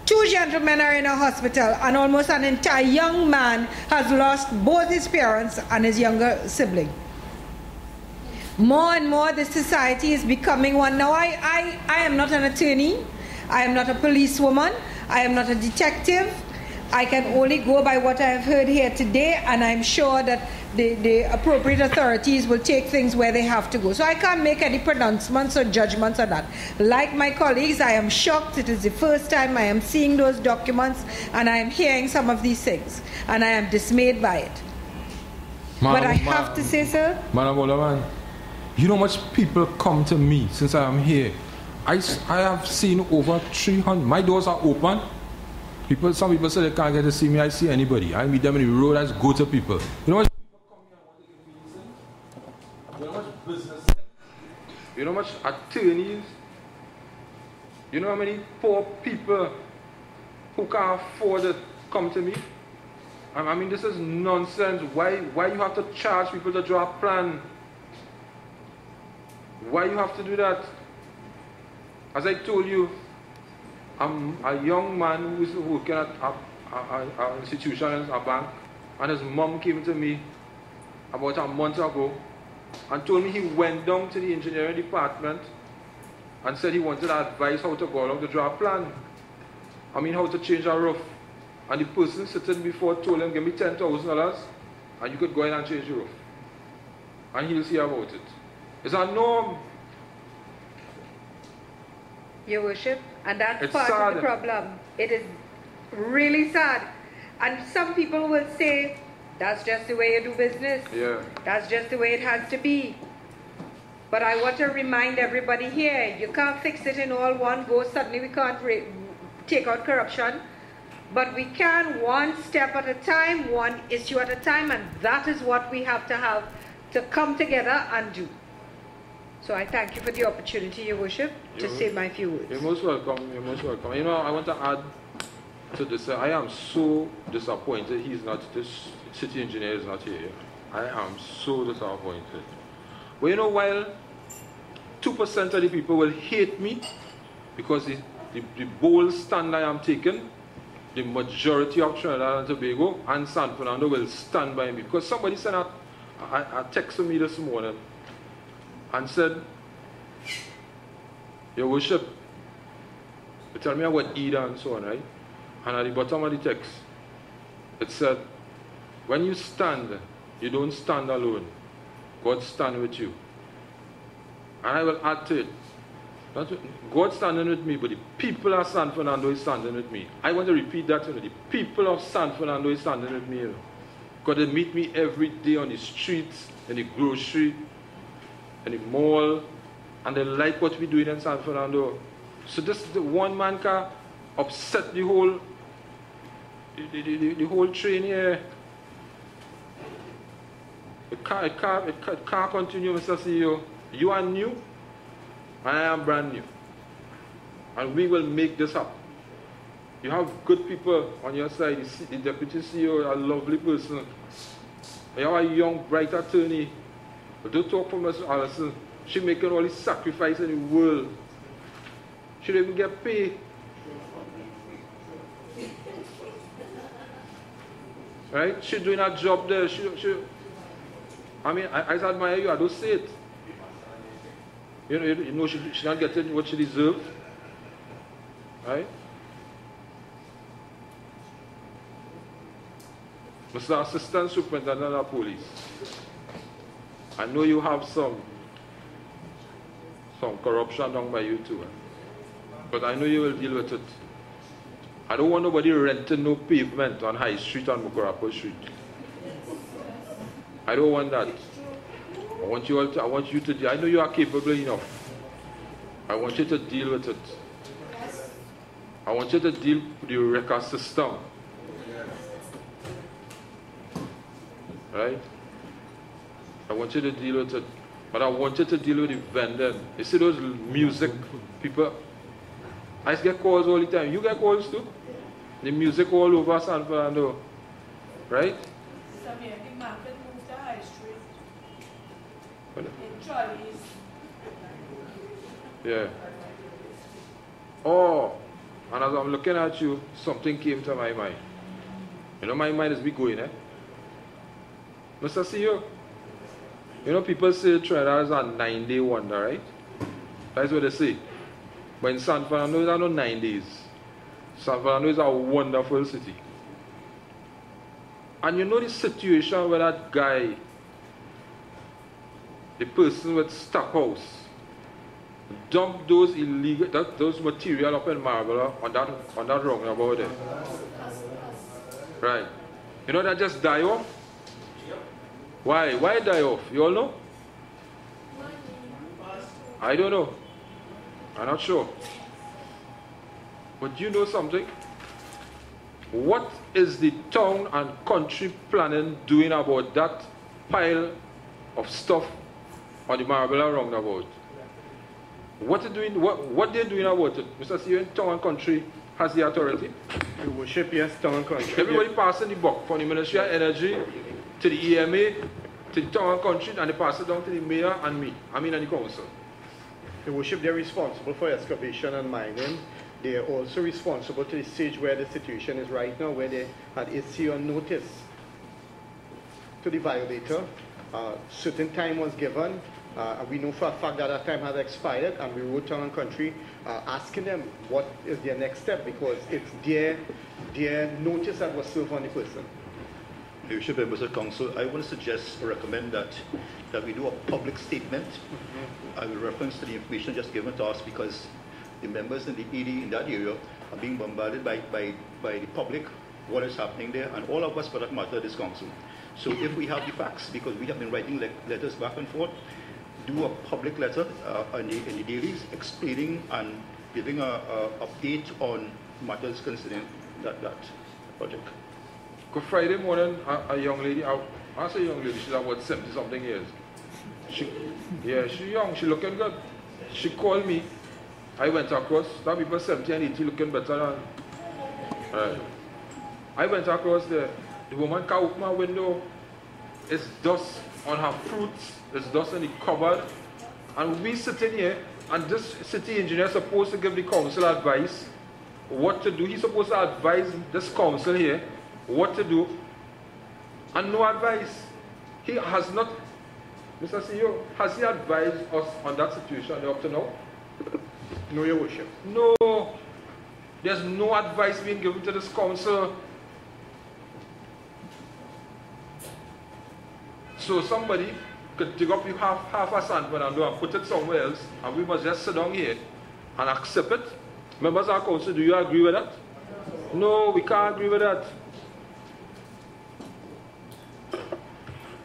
Two gentlemen are in a hospital, and almost an entire young man has lost both his parents and his younger sibling. More and more, this society is becoming one. Now, I am not an attorney. I am not a policewoman. I am not a detective. I can only go by what I have heard here today, and I'm sure that the appropriate authorities will take things where they have to go. So I can't make any pronouncements or judgments on that. Like my colleagues, I am shocked. It is the first time I am seeing those documents, and I am hearing some of these things, and I am dismayed by it. But I have to say, sir, Madam Olaman, you know how much people come to me since I am here. I have seen over 300. My doors are open. Some people say they can't get to see me. I see anybody. I meet them in the road. I just go to people. You know what? You know how much business? You know how much attorneys? You know how many poor people who can't afford to come to me? I mean, this is nonsense. Why you have to charge people to draw a plan? Why you have to do that? As I told you, I'm a young man who is working at an institution, a bank, and his mom came to me about a month ago and told me he went down to the engineering department and said he wanted advice how to go along to draw a plan. I mean, how to change a roof. And the person sitting before told him, give me $10,000 and you could go in and change the roof. And he'll see about it. It's a norm. Your Worship, and that's it's part sad. of the problem. It is really sad. And some people will say, that's just the way you do business. Yeah. That's just the way it has to be. But I want to remind everybody here, you can't fix it in all one go. Suddenly we can't take out corruption. But we can one step at a time, one issue at a time, and that is what we have to come together and do. So I thank you for the opportunity, Your Worship, to say my few words. You're most welcome. You're most welcome. You know, I want to add to this. I am so disappointed this city engineer is not here. I am so disappointed. Well, you know, while 2% of the people will hate me because the bold stand I am taking, the majority of Trinidad and Tobago and San Fernando will stand by me. Because somebody sent a text to me this morning and said, Your Worship, you tell me about Ida and so on, right? And at the bottom of the text, it said, when you stand, you don't stand alone. God stand with you. And I will add to it. God standing with me, but the people of San Fernando is standing with me. I want to repeat that to you. The people of San Fernando is standing with me. You know. Because they meet me every day on the streets, in the grocery, in the mall, and they like what we doing in San Fernando. So this the one man can upset the whole train here. It can't continue, Mr. CEO. You are new, and I am brand new. And we will make this up. You have good people on your side. The deputy CEO, a lovely person. You have a young, bright attorney. But don't talk for Mr. Allison. She's making all these sacrifices in the world. She don't even get paid. Right? She's doing her job there. I mean, I admire you. I don't say it. You know she's not getting what she deserves. Right? Mr. Assistant Superintendent of Police, I know you have some corruption done by you too. But I know you will deal with it. I don't want nobody renting no pavement on High Street and Mukurapo Street. I don't want that. I want you to, I know you are capable enough. I want you to deal with it. I want you to deal with the record system. Right? I want you to deal with it. But I want you to deal with the vendor. You see those music people? I get calls all the time. You get calls too? The music all over San Fernando. Right? The market moved to High Street. In trolleys. Yeah. Oh, and as I'm looking at you, something came to my mind. You know, my mind is big going, eh? Mr. CEO, you know, people say Trinidad is a 9-day wonder, right? That's what they say. But in San Fernando, there are no 9 days. San Fernando is a wonderful city. And you know the situation where that guy, the person with Stackhouse, dumped those illegal, those material up in Marble on that roundabout there. Right. You know that just die off? Why? Why die off? You all know? I don't know. I'm not sure. But you know something? What is the town and country planning doing about that pile of stuff on the Marble roundabout? What they're doing about it? Mr. CEO, town and country has the authority. Your Worship, yes, town and country. Everybody passing the buck from the Ministry of Energy to the EMA, to the town and country, and they pass it down to the mayor and me. And the council. Your Worship, they're responsible for excavation and mining. They are also responsible to the stage where the situation is right now, where they had issued a notice to the violator. Certain time was given. We know for a fact that that time has expired, and we wrote Town and Country asking them what is their next step, because it's their notice that was served on the person. Your Worship, members of council, I want to suggest or recommend that we do a public statement. I will reference to the information just given to us, because the members in the ED in that area are being bombarded by the public, what is happening there, and all of us for that matter, this council. So if we have the facts, because we have been writing letters back and forth, do a public letter in the dailies explaining and giving an update on matters concerning that project. Good Friday morning, a young lady, I say young lady, she's about 70-something years. She's young, she's looking good. She called me. I went across, that people 70 and 80 looking better than. I went across there. The woman can open my window. It's dust on her fruits. It's dust in the cupboard. And we sitting here, and this city engineer is supposed to give the council advice what to do. He's supposed to advise this council here what to do. And no advice. He has not, Mr. CEO, has he advised us on that situation up to now? No, Your Worship. No. There's no advice being given to this council. So somebody could dig up half a San Fernando and put it somewhere else, and we must just sit down here and accept it. Members of our council, do you agree with that? No, we can't agree with that.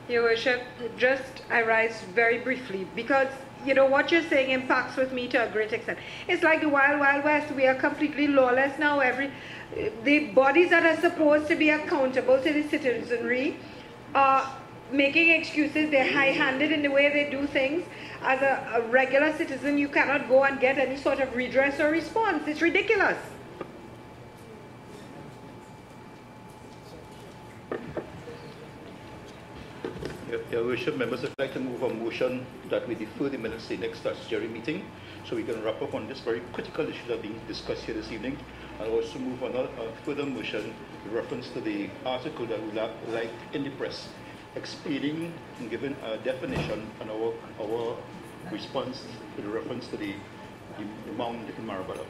Your Worship, just I rise very briefly because you know what you're saying impacts with me to a great extent. It's like the Wild Wild West. We are completely lawless now. The bodies that are supposed to be accountable to the citizenry are making excuses. They're high-handed in the way they do things. As a regular citizen, you cannot go and get any sort of redress or response. It's ridiculous. Your Worship, members would like to move a motion that we defer the minutes to the next statutory meeting so we can wrap up on this very critical issue that being discussed here this evening, and also move on a further motion in reference to the article that we like in the press, explaining and giving a definition on our response to the reference to the mound in Marabella.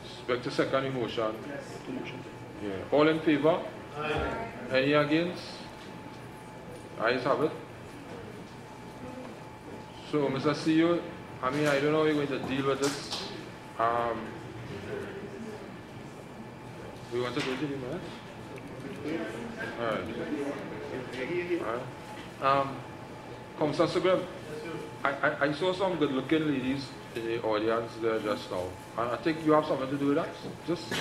Expect a second emotion. Yeah. All in favor? Aye. Any against? Ayes have it. So, Mr. CEO, I mean, I don't know how you're going to deal with this. We want to go to the minutes? All right. Councillor Sugram, I saw some good-looking ladies in the audience there just now. And I think you have something to do with that. Just.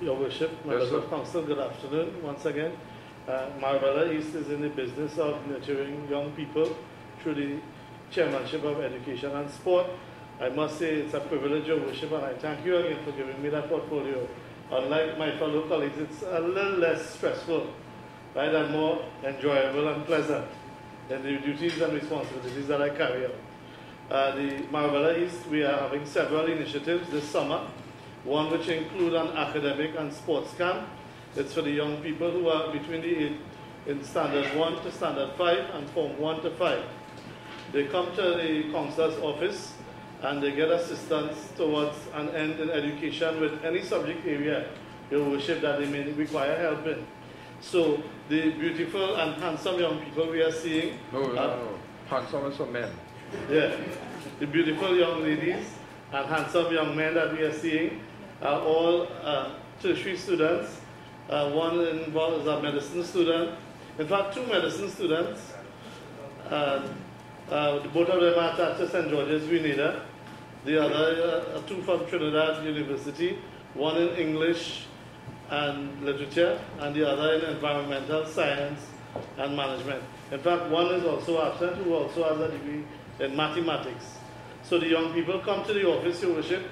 Your Worship, members of Council, good afternoon once again. Marabella East is in the business of nurturing young people through the Chairmanship of Education and Sport. I must say it's a privilege, Your Worship, and I thank you again for giving me that portfolio. Unlike my fellow colleagues, it's a little less stressful, right, and more enjoyable and pleasant than the duties and responsibilities that I carry out. The Marabella East, we are having several initiatives this summer, one which include an academic and sports camp. It's for the young people who are between the age in Standard 1 to Standard 5 and Form 1 to 5. They come to the councillor's office and they get assistance towards an end in education with any subject area, Your Worship, that they may require help in. So the beautiful and handsome young people we are seeing... No. Handsome is for men. Yeah. The beautiful young ladies and handsome young men that we are seeing are all tertiary students. One involved is a medicine student. In fact, 2 medicine students. Both of them are attached to St. George's, Grenada. The other 2 from Trinidad University. One in English and literature, and the other in environmental science and management. In fact, one is also absent who also has a degree in mathematics. So the young people come to the office, Your Worship.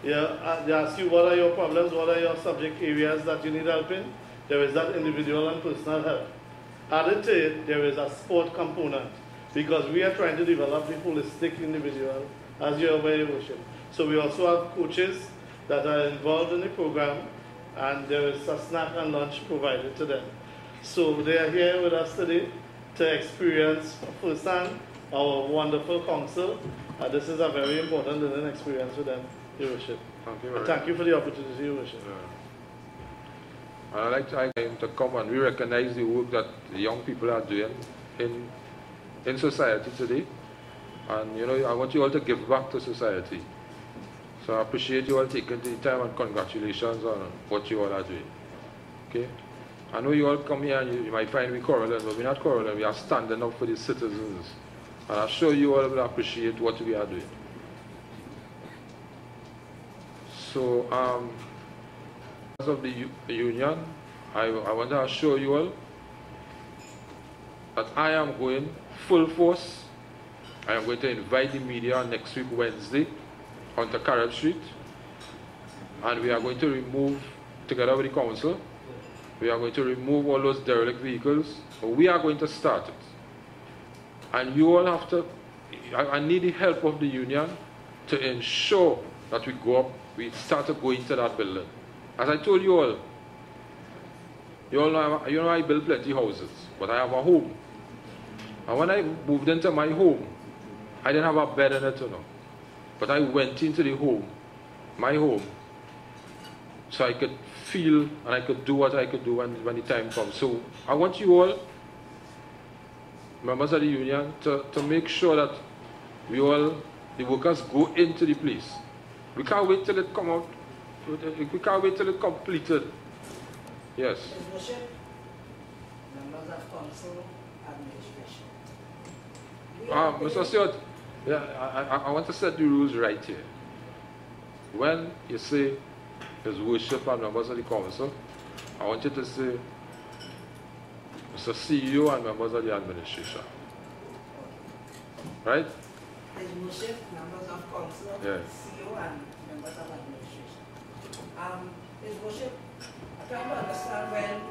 They ask you what are your problems, what are your subject areas that you need help in. There is that individual and personal help. Added to it, there is a sport component, because we are trying to develop the holistic individual, as you are aware, Your Worship. So we also have coaches that are involved in the program, and there is a snack and lunch provided to them. So they are here with us today to experience firsthand our wonderful council. This is a very important learning experience for them, Your Worship. Thank you for the opportunity, Your Worship. Yeah. I'd like to come and we recognize the work that the young people are doing in society today. And you know, I want you all to give back to society. So I appreciate you all taking the time, and congratulations on what you all are doing. Okay? I know you all come here and you might find we quarreling, but we're not quarreling, we are standing up for the citizens. And I'm sure you all will appreciate what we are doing. So, as of the union, I want to assure you all that I am going full force. I am going to invite the media next week, Wednesday, onto Carrot Street, and we are going to remove, together with the council, we are going to remove all those derelict vehicles. We are going to start it. And you all have to, I need the help of the union to ensure that we go up, we start to go into that building. As I told you all know I build plenty houses, but I have a home. And when I moved into my home, I didn't have a bed in it, you know. But I went into the home, my home, so I could feel and I could do what I could do when the time comes. So I want you all, members of the union, to make sure that we all, the workers, go into the place We can't wait till it come out. We can't wait till it completed. Yes. His Worship, members of council, administration. Mr. Stewart, yeah, I want to set the rules right here. When you say His Worship and members of the council, I want you to say Mr. CEO and members of the administration. Right? His Worship, members of council, yeah. CEO and members of administration. His Worship, I'm trying to understand when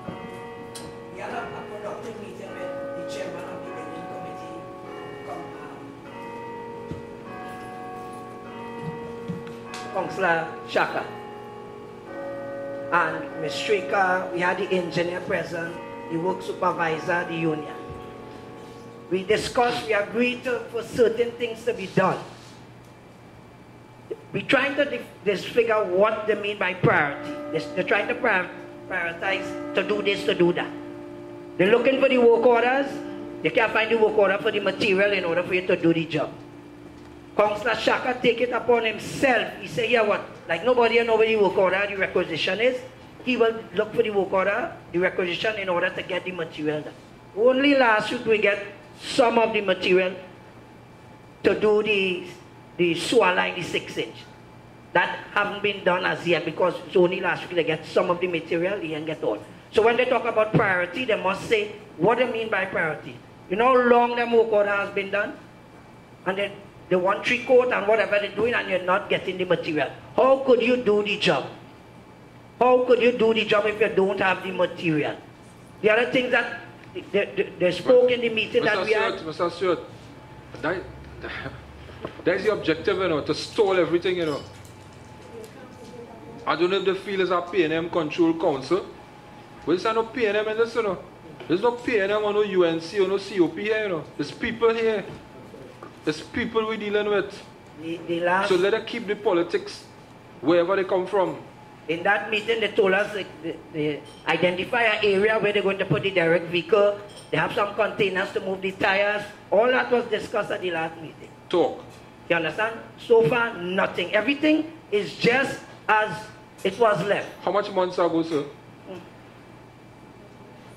we had a productive meeting with the chairman of the building committee, Councillor Shaka, and Ms. Shrika, we had the engineer present, the work supervisor, the union. We discussed, we agreed for certain things to be done. We're trying to disfigure what they mean by priority. They're trying to prioritize to do this, to do that. They're looking for the work orders. They can't find the work order for the material in order for you to do the job. Councillor Shaka take it upon himself. He said, yeah, what? Like nobody knows where the work order, the requisition is. He will look for the work order, the requisition in order to get the material done. Only last week we get some of the material to do the sewer line, the 6-inch. That haven't been done as yet because it's only last week they get some of the material, they didn't get all. So when they talk about priority, they must say what they mean by priority. You know how long the work order has been done? And then they want 3/4 and whatever they're doing and you're not getting the material. How could you do the job? How could you do the job if you don't have the material? The other things that they spoke in the meeting that we had. Mr. Stewart, that's the objective, you know, to stall everything, you know. I don't know if the feel is a P&M control council. But there's no P&M in this, you know. There's no P&M or no UNC or no COP here, you know. There's people here. There's people we're dealing with. So let them keep the politics wherever they come from. In that meeting, they told us they identify an area where they're going to put the direct vehicle. They have some containers to move the tires. All that was discussed at the last meeting. Talk. You understand? So far, nothing. Everything is just as it was left. How much months ago, sir?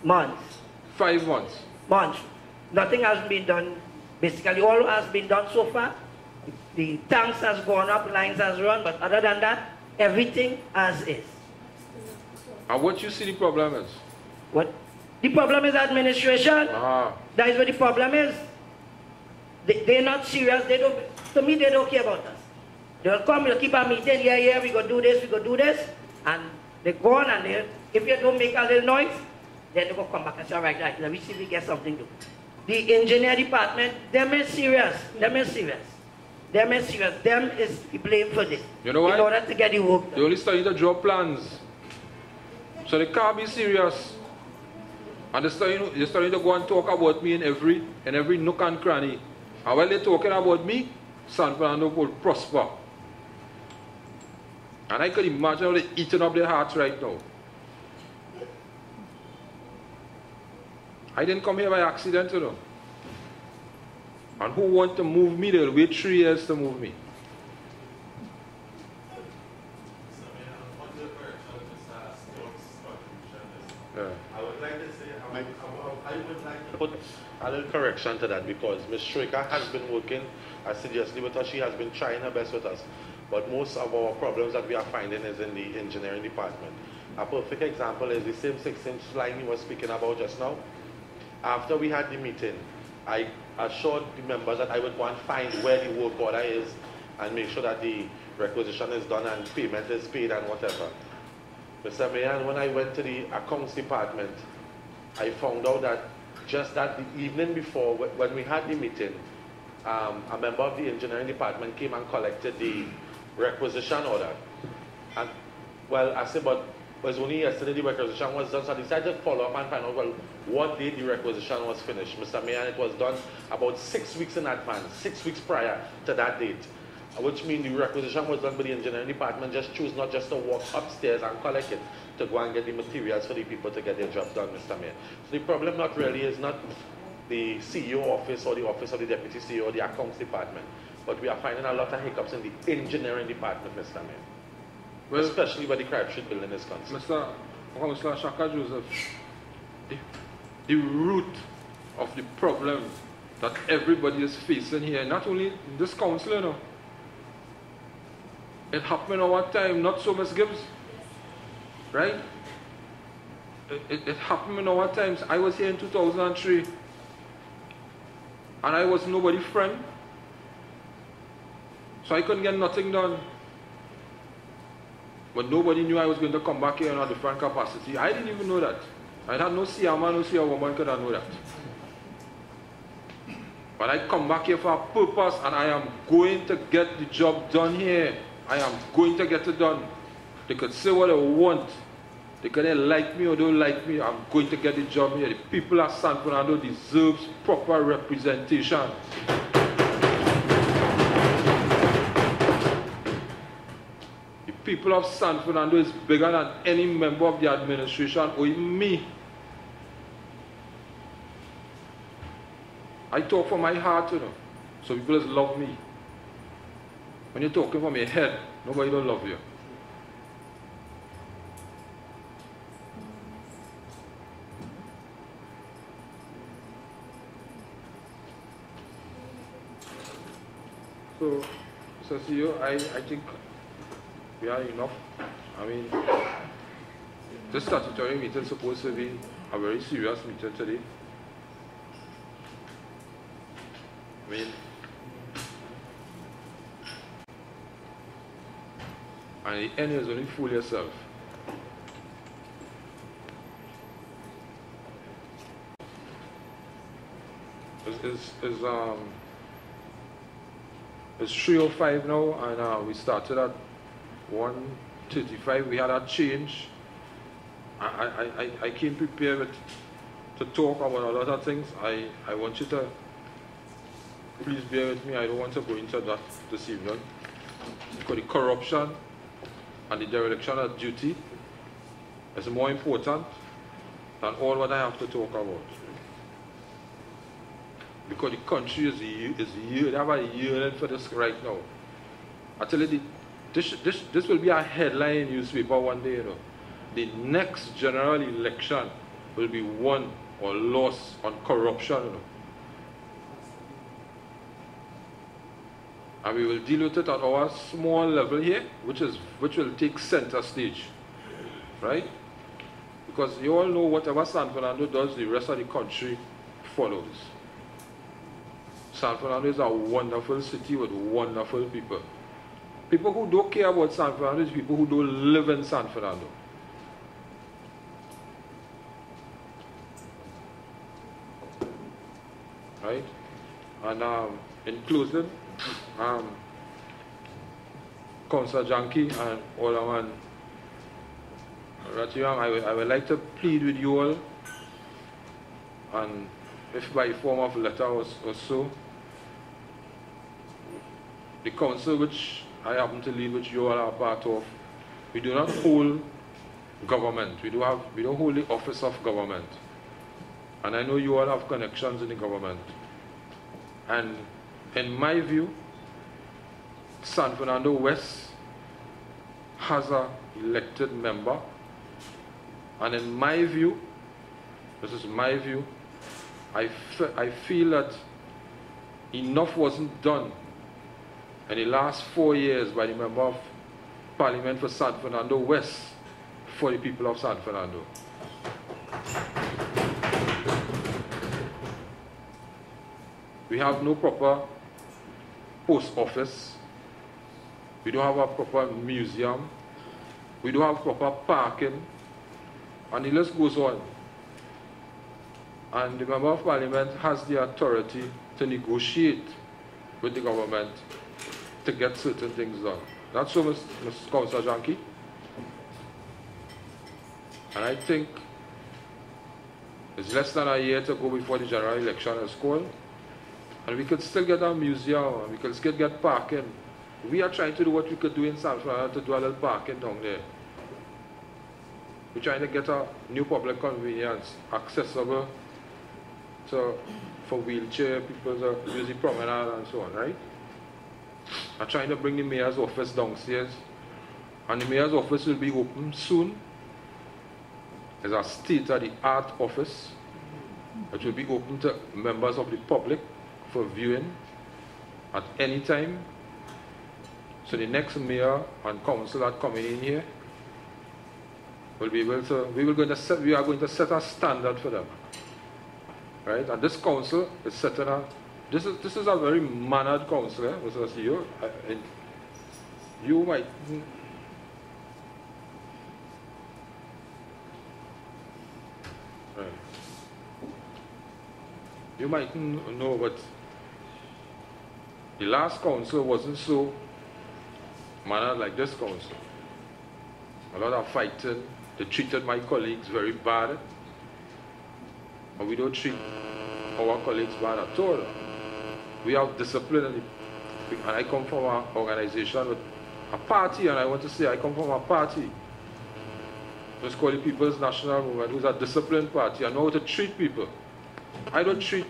Months. 5 months. Months. Nothing has been done. Basically, all has been done so far. The tanks has gone up, lines has run, but other than that, everything as is. And what you see the problem is? What? The problem is administration. That is what the problem is. They're not serious. They don't. To me, they don't care about us. They'll come, they'll keep a meeting, yeah, we go do this, we go do this, and they go on, and if you don't make a little noise, then they go come back and say, all right, let me see if we get something to do. The engineer department, them is serious. Them is serious. Them is serious. Them is blamed for this. You know why? In order to get the work done. They only starting to draw plans. So they can't be serious. And they're starting to go and talk about me in every nook and cranny. And while they're talking about me, San Fernando will prosper. And I could imagine how they're eating up their hearts right now. I didn't come here by accident, you know. And who want to move me, they'll wait 3 years to move me. Yeah. I would like to say, I would like to put a little correction to that because Ms. Shrika has been working assiduously with us. She has been trying her best with us. But most of our problems that we are finding is in the engineering department. A perfect example is the same 6-inch line you were speaking about just now. After we had the meeting, I assured the members that I would go and find where the work order is and make sure that the requisition is done and payment is paid and whatever. Mr. Mayor, when I went to the accounts department, I found out that just that the evening before, when we had the meeting, a member of the engineering department came and collected the requisition order. And, well, I said, but it was only yesterday the requisition was done, so I decided to follow up and find out, well, what date the requisition was finished. Mr. Mayor, and it was done about 6 weeks in advance, 6 weeks prior to that date. Which means the requisition was done by the engineering department, just choose not just to walk upstairs and collect it, to go and get the materials for the people to get their job done, Mr. Mayor. So the problem not really is not the CEO office or the office of the deputy CEO or the accounts department. but we are finding a lot of hiccups in the engineering department, Mr. Mayor. Well, especially where the Crab Street building is concerned. Mr. Councillor Shaka Joseph, the root of the problem that everybody is facing here, not only this council, you know, it happened in our time, not so Ms. Gibbs, right? It happened in our times. I was here in 2003, and I was nobody's friend, so I couldn't get nothing done. But nobody knew I was going to come back here in a different capacity. I didn't even know that. I had no CMA, no CA woman could have know that. But I come back here for a purpose, and I am going to get the job done here. I am going to get it done. They could say what they want. They could like me or don't like me. I'm going to get the job here. The people of San Fernando deserves proper representation. The people of San Fernando is bigger than any member of the administration or even me. I talk from my heart, you know, so people just love me. When you're talking from your head, nobody don't love you. So CEO, I think we are enough. I mean, this statutory meeting is supposed to be a very serious meeting today. I mean, and the end is only fool yourself. It's 3:05 now, and we started at 1:35. We had a change. I came prepared to talk about a lot of things. I want you to please bear with me. I don't want to go into that this evening. Because the corruption and the dereliction of duty is more important than all what I have to talk about. Because the country they have a yearning for this right now. I tell you, this will be a headline newspaper one day, you know. The next general election will be won or lost on corruption, you know. And we will deal with it at our small level here, which will take center stage, right? Because you all know whatever San Fernando does, the rest of the country follows. San Fernando is a wonderful city with wonderful people. People who don't care about San Fernando is people who don't live in San Fernando. Right? And in closing, Councillor Janky and Alderman Rathiram, I would like to plead with you all, and if by form of letter or so, the council which I happen to lead, which you all are part of, we do not hold government. We don't hold the office of government. And I know you all have connections in the government. And in my view, San Fernando West has an elected member. And in my view, this is my view, I feel that enough wasn't done in the last 4 years by the Member of Parliament for San Fernando West for the people of San Fernando. We have no proper post office. We don't have a proper museum. We don't have proper parking. And the list goes on. And the Member of Parliament has the authority to negotiate with the government to get certain things done. That's so, Ms. Councillor Janky. And I think it's less than a year to go before the general election is called. And we could still get a museum, and we could still get parking. We are trying to do what we could do in San Fernando to do a little parking down there. We're trying to get a new public convenience accessible for wheelchair people to use the promenade and so on, right? are trying to bring the mayor's office downstairs. And the mayor's office will be open soon. It's a state-of-the-art office. It will be open to members of the public for viewing at any time. So the next mayor and council that coming in here will be able to, we are going to set a standard for them. Right? And this council is setting a, this is a very mannered council, Mr. CEO. You might, right. You might know, but the last council wasn't so mannered like this council. A lot of fighting. They treated my colleagues very bad. But we don't treat our colleagues bad at all. We have discipline, and I come from an organization with a party, and I want to say I come from a party. It's called the People's National Movement, who's a disciplined party. I know how to treat people. I don't treat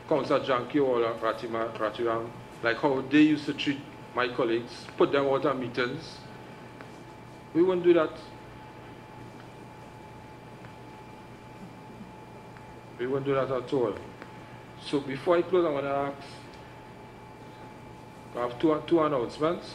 Councillor Janki or Ratiram like how they used to treat my colleagues, put them out of meetings. We won't do that. We won't do that at all. So before I close, I want to ask, I have two announcements.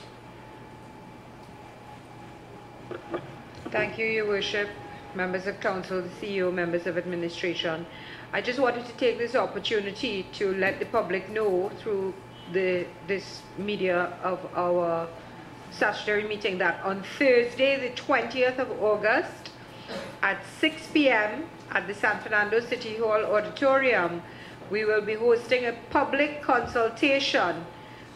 Thank you, Your Worship, members of council, the CEO, members of administration. I just wanted to take this opportunity to let the public know through this media of our statutory meeting that on Thursday, the 20th of August, at 6 p.m. at the San Fernando City Hall Auditorium, we will be hosting a public consultation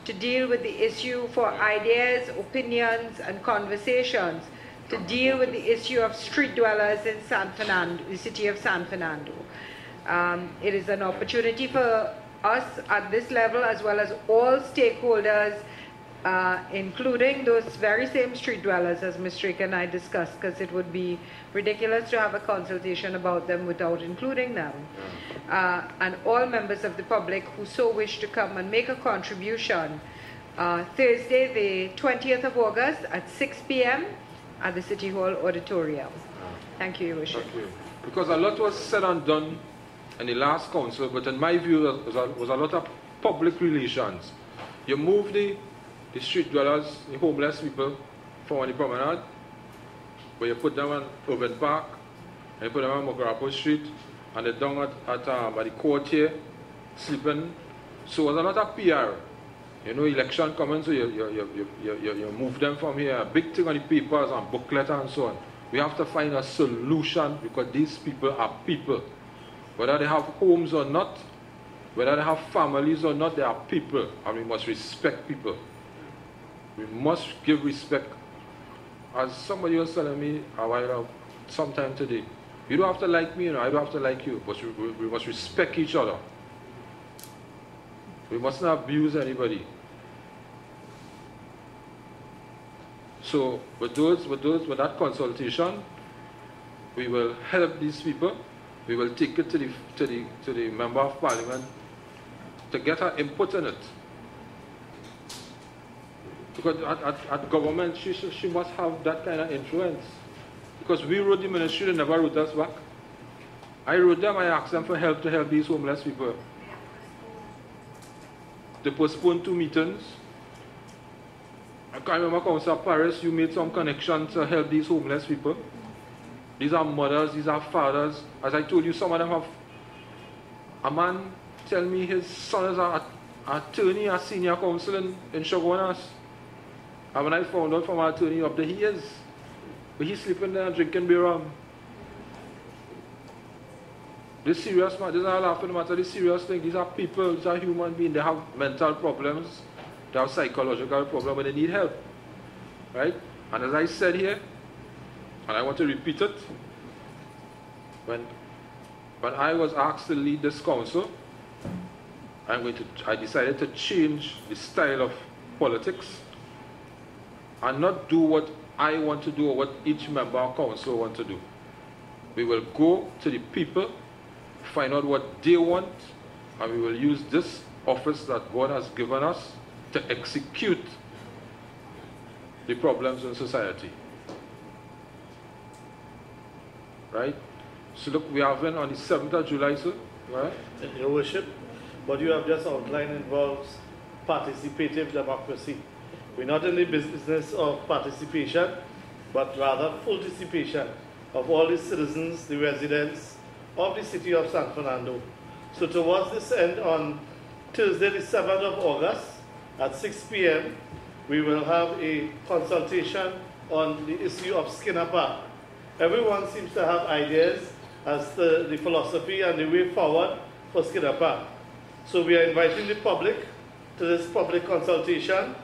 to deal with the issue for ideas, opinions, and conversations to deal with the issue of street dwellers in San Fernando, the city of San Fernando. It is an opportunity for us at this level, as well as all stakeholders, including those very same street dwellers as Ms. Drake and I discussed, because it would be ridiculous to have a consultation about them without including them. And all members of the public who so wish to come and make a contribution, Thursday, the 20th of August at 6 p.m. at the City Hall Auditorium. Thank you, Your Worship. Thank you. Because a lot was said and done in the last council, but in my view, there was a lot of public relations. You move the street dwellers, the homeless people, from the Promenade, where you put them on Urban Park, and you put them on Mokarapo Street, and they're down at the court here, sleeping. So there's a lot of PR. You know, election coming, so you move them from here. A big thing on the papers and booklet and so on. We have to find a solution, because these people are people. Whether they have homes or not, whether they have families or not, they are people, and we must respect people. We must give respect. As somebody was telling me a while sometime today, you don't have to like me, I don't have to like you, but we must respect each other. We must not abuse anybody. So with that consultation, we will help these people. We will take it to the Member of Parliament to get her input in it. Because at government, she must have that kind of influence. Because we wrote the ministry, they never wrote us back. I wrote them, I asked them for help to help these homeless people. They postponed 2 meetings. I can't remember, Councillor Paris, you made some connections to help these homeless people. These are mothers, these are fathers. As I told you, some of them have... A man tell me his son is an attorney, a senior counsel in Shogunas. And when I found out from our attorney up there, he is. But he's sleeping there and drinking beer rum. This serious matter, this is not a laughing matter, this serious thing. These are people, these are human beings. They have mental problems, they have psychological problems, but they need help. Right? And as I said here, and I want to repeat it, when I was asked to lead this council, I decided to change the style of politics and not do what I want to do or what each member of council want to do. We will go to the people, find out what they want, and we will use this office that God has given us to execute the problems in society. Right? So look, we are having on the 7th of July, sir. Right? Your Worship, what you have just outlined involves participative democracy. We're not in the business of participation, but rather full participation of all the citizens, the residents of the city of San Fernando. So towards this end, on Thursday the 7th of August at 6 p.m., we will have a consultation on the issue of Skinner Park. Everyone seems to have ideas as to the philosophy and the way forward for Skinner Park. So we are inviting the public to this public consultation.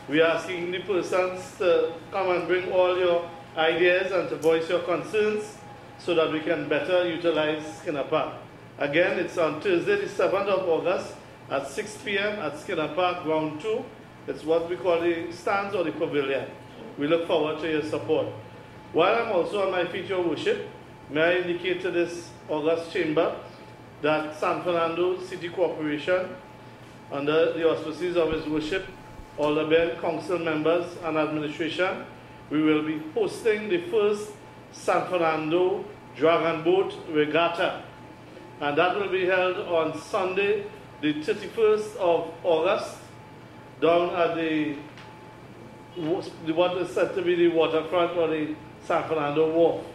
We are asking the persons to come and bring all your ideas and to voice your concerns so that we can better utilize Skinner Park. Again, it's on Thursday the 7th of August at 6 p.m. at Skinner Park, Ground 2. It's what we call the stands or the pavilion. We look forward to your support. While I'm also on my feet, Your Worship, may I indicate to this August chamber that San Fernando City Corporation, under the auspices of His Worship, all the Ben council members and administration, we will be hosting the first San Fernando Dragon Boat Regatta. And that will be held on Sunday, the 31st of August, down at what is said to be the waterfront or the San Fernando Wharf.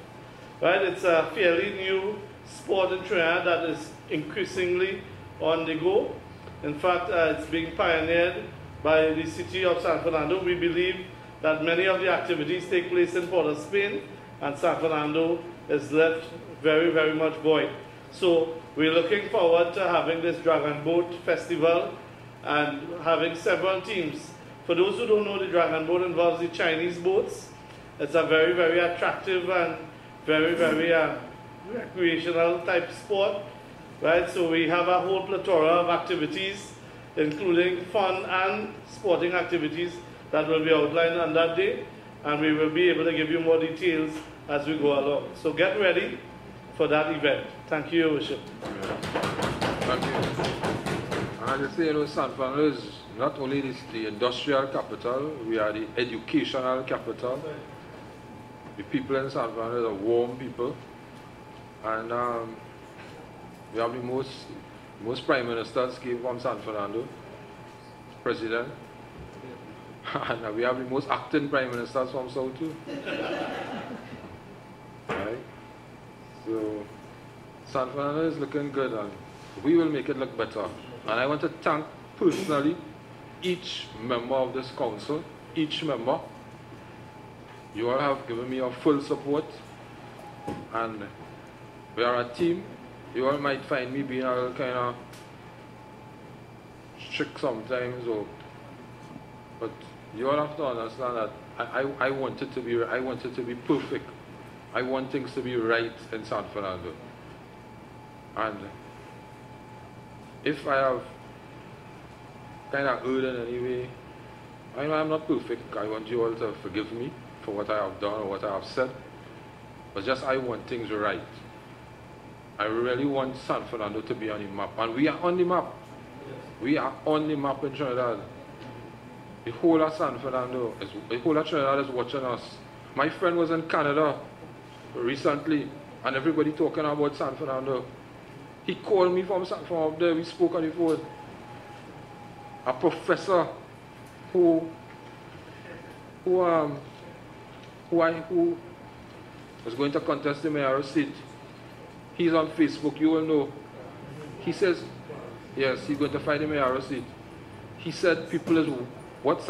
Right? It's a fairly new sport in Trinidad that is increasingly on the go. In fact, it's being pioneered by the city of San Fernando. We believe that many of the activities take place in Port of Spain, and San Fernando is left very, very much void. So we're looking forward to having this Dragon Boat Festival and having several teams. For those who don't know, the Dragon Boat involves the Chinese boats. It's a very, very attractive and very, very recreational type sport. Right? So we have a whole plethora of activities, including fun and sporting activities that will be outlined on that day, and we will be able to give you more details as we go along. So get ready for that event. Thank you, Your Worship. Thank you. And as I say, you know, San Fernando is not only the industrial capital, we are the educational capital. The people in San Fernando are warm people, and we have the most prime ministers came from San Fernando, president, and we have the most acting prime ministers from South too. Right? So San Fernando is looking good, and we will make it look better. And I want to thank personally each member of this council, each member. You all have given me your full support, and we are a team. You all might find me being a little kind of strict sometimes, but you all have to understand that I want it to be perfect. I want things to be right in San Fernando. And if I have kind of erred in any way, I know I'm not perfect. I want you all to forgive me for what I have done or what I have said. But just I want things right. I really want San Fernando to be on the map. And we are on the map. We are on the map in Trinidad. The whole of San Fernando, the whole of Trinidad is watching us. My friend was in Canada recently, and everybody talking about San Fernando. He called me from up there. We spoke on the phone. A professor who was going to contest the mayoral seat. He's on Facebook, you will know. He says, yes, he's going to fight the mayoral seat. He said people is what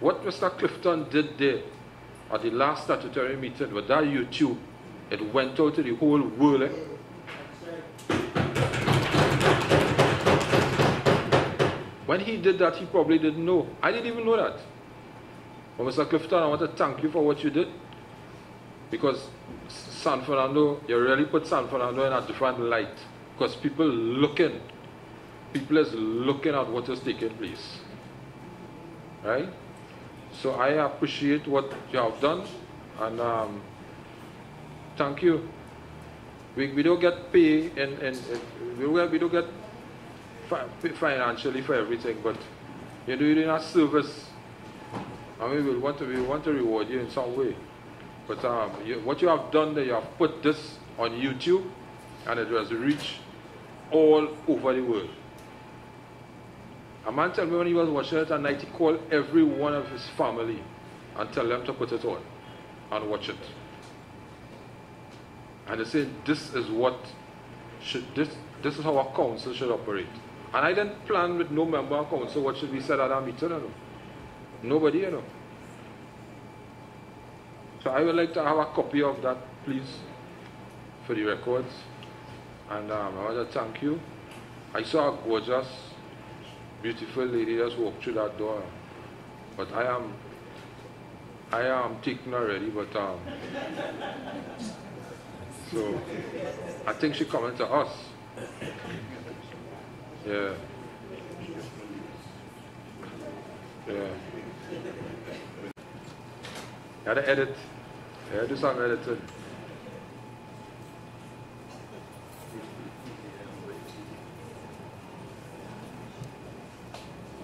Mr. Clifton did there at the last statutory meeting with that YouTube, it went out to the whole world. Eh? When he did that, he probably didn't know. I didn't even know that. But Mr. Clifton, I want to thank you for what you did. Because San Fernando, you really put San Fernando in a different light. Because people is looking at what is taking place. Right? So I appreciate what you have done. And thank you. We don't get pay we don't get financially for everything, but You do it in a service, and we want to reward you in some way. But what you have done there, you have put this on YouTube, and it has reached all over the world. A man told me when he was watching it at night, he called every one of his family and tell them to put it on and watch it. And they said, this is how a council should operate. And I didn't plan with no member of council what should be said at our meeting, you know. Nobody, you know. So I would like to have a copy of that, please, for the records. And I want to thank you. I saw a gorgeous, beautiful lady just walk through that door. But I am taken already, but so I think she coming to us. Yeah. Yeah. Gotta edit. Yeah, do some editing.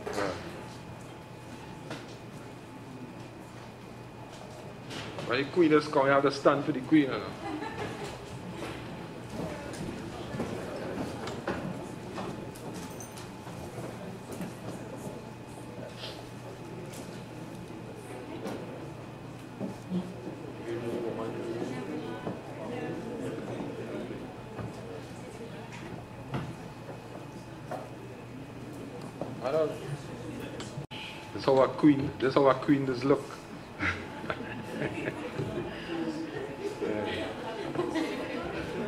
Yeah. When the queen is coming, you have to stand for the queen. You know? This is how a queen does look.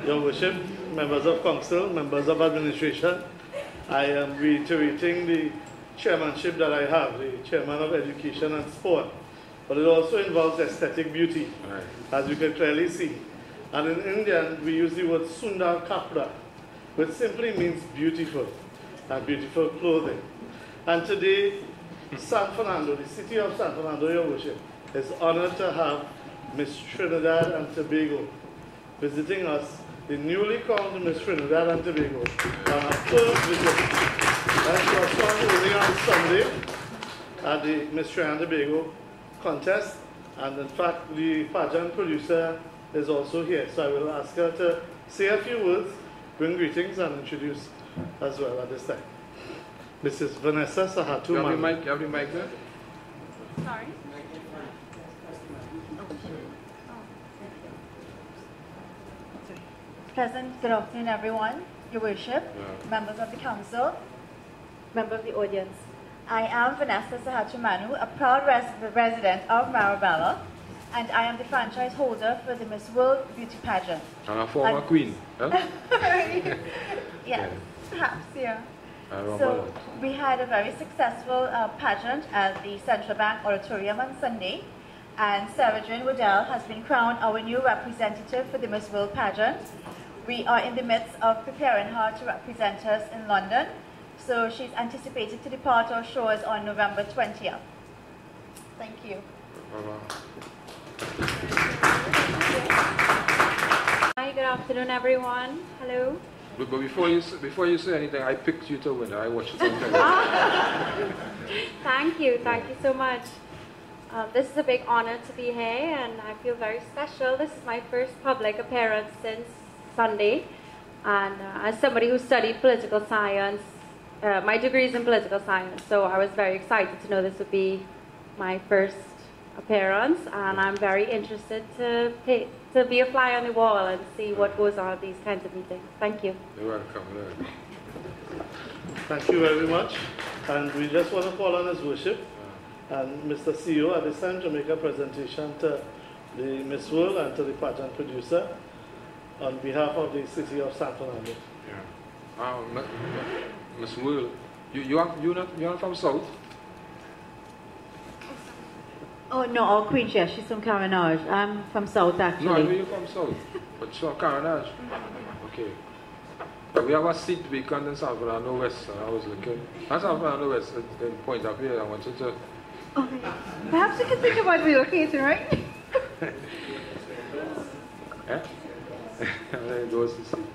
Your Worship, members of council, members of administration, I am reiterating the chairmanship that I have, the chairman of education and sport. But it also involves aesthetic beauty, as you can clearly see. And in Indian, we use the word sundar kapra, which simply means beautiful, and beautiful clothing. And today, San Fernando, the city of San Fernando, Your Worship, is honored to have Miss Trinidad and Tobago visiting us, the newly crowned Miss Trinidad and Tobago, on her first visit. And she was crowned only on Sunday at the Miss Trinidad and Tobago contest, and in fact, the pageant producer is also here, so I will ask her to say a few words, bring greetings, and introduce as well at this time. Mrs. Vanessa Sahatu. You have the mic there? Sorry. Present, good afternoon everyone, Your Worship, members of the council, member of the audience. I am Vanessa Sahatu Manu, a proud resident of Marabella, and I am the franchise holder for the Miss World Beauty Pageant. And a former queen, huh? Yes, perhaps, yeah. So we had a very successful pageant at the Central Bank Auditorium on Sunday, and Sarah Jane Waddell has been crowned our new representative for the Miss World pageant. We are in the midst of preparing her to represent us in London, so she's anticipated to depart our shores on November 20th. Thank you. Hi, good afternoon everyone. Hello. But before you say anything, I picked you to win. I watched it on television. Thank you so much. This is a big honor to be here, and I feel very special. This is my first public appearance since Sunday, and as somebody who studied political science, my degree is in political science, so I was very excited to know this would be my first appearance, and I'm very interested to be a fly on the wall and see what goes on at these kinds of meetings. Thank you. You're welcome. Thank you very much. And we just want to call on His Worship and Mr. CEO at this time to make a presentation to the Miss World and to the pageant producer on behalf of the city of San Fernando. Yeah. Miss World, you're not from South? Oh no, our queen chair, she's from Carenage. I'm from South actually. No, I know you're from South, but you're from Carenage. Okay. But we have a seat vacant in San Fernando West, and I was looking. Not San Fernando West, in Point of View, I wanted to. Okay. Perhaps we can think about relocating, right? Yeah? There goes the seat.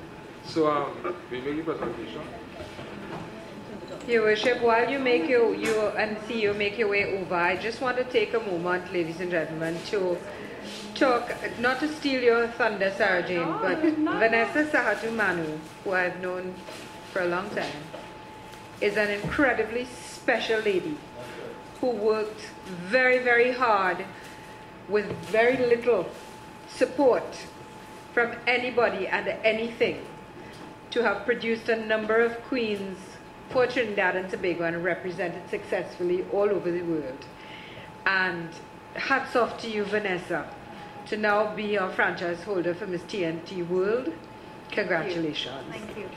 So, we make the presentation. Your Worship, while you make you and CEO make your way over, I just want to take a moment, ladies and gentlemen, to talk, not to steal your thunder, Sarah Jane, but Vanessa Sahatu Manu, who I've known for a long time, is an incredibly special lady who worked very, very hard with very little support from anybody and anything to have produced a number of queens for Trinidad and Tobago and represented successfully all over the world. And hats off to you, Vanessa, to now be our franchise holder for Miss TNT World. Congratulations. Thank you.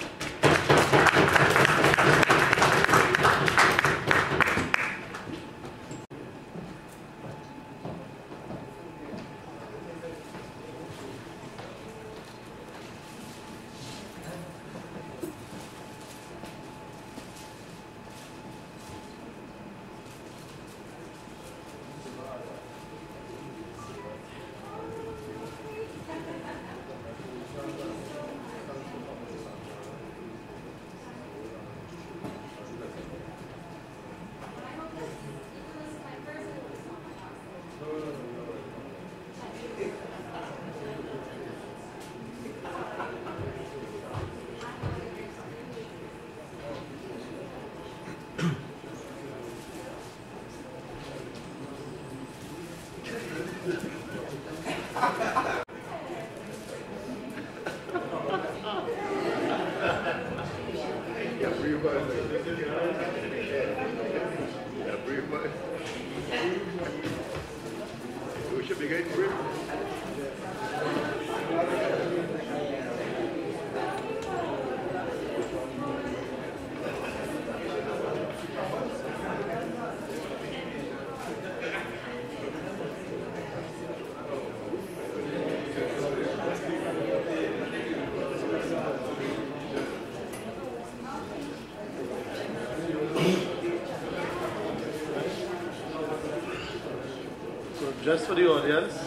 Just for the audience,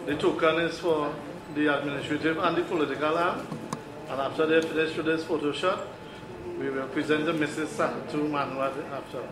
the token is for the administrative and the political arm. And after they finish with this photo shot, we will present the Mrs. Sahatu Manu after.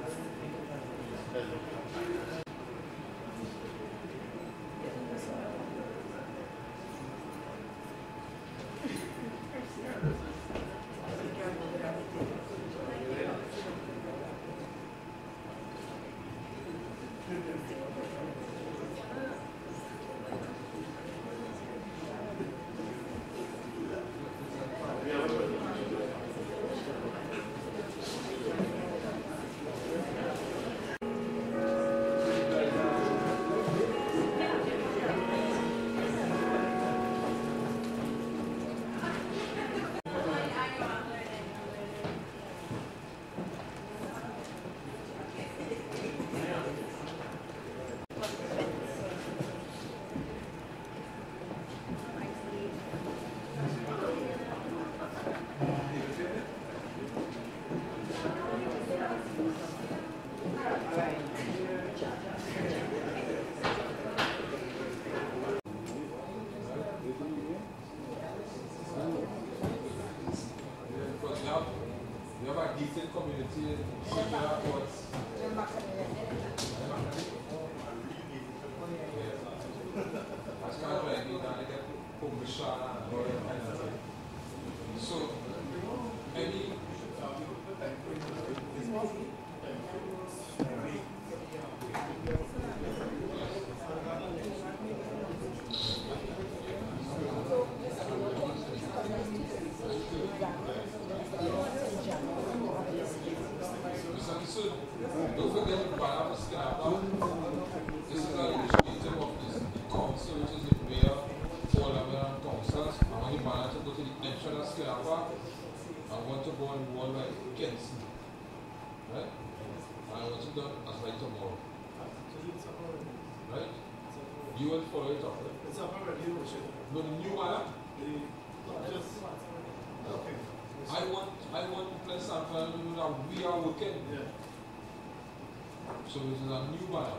So this is a new buyer.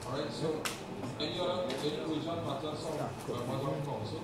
Alright, so any other original matters from members of council?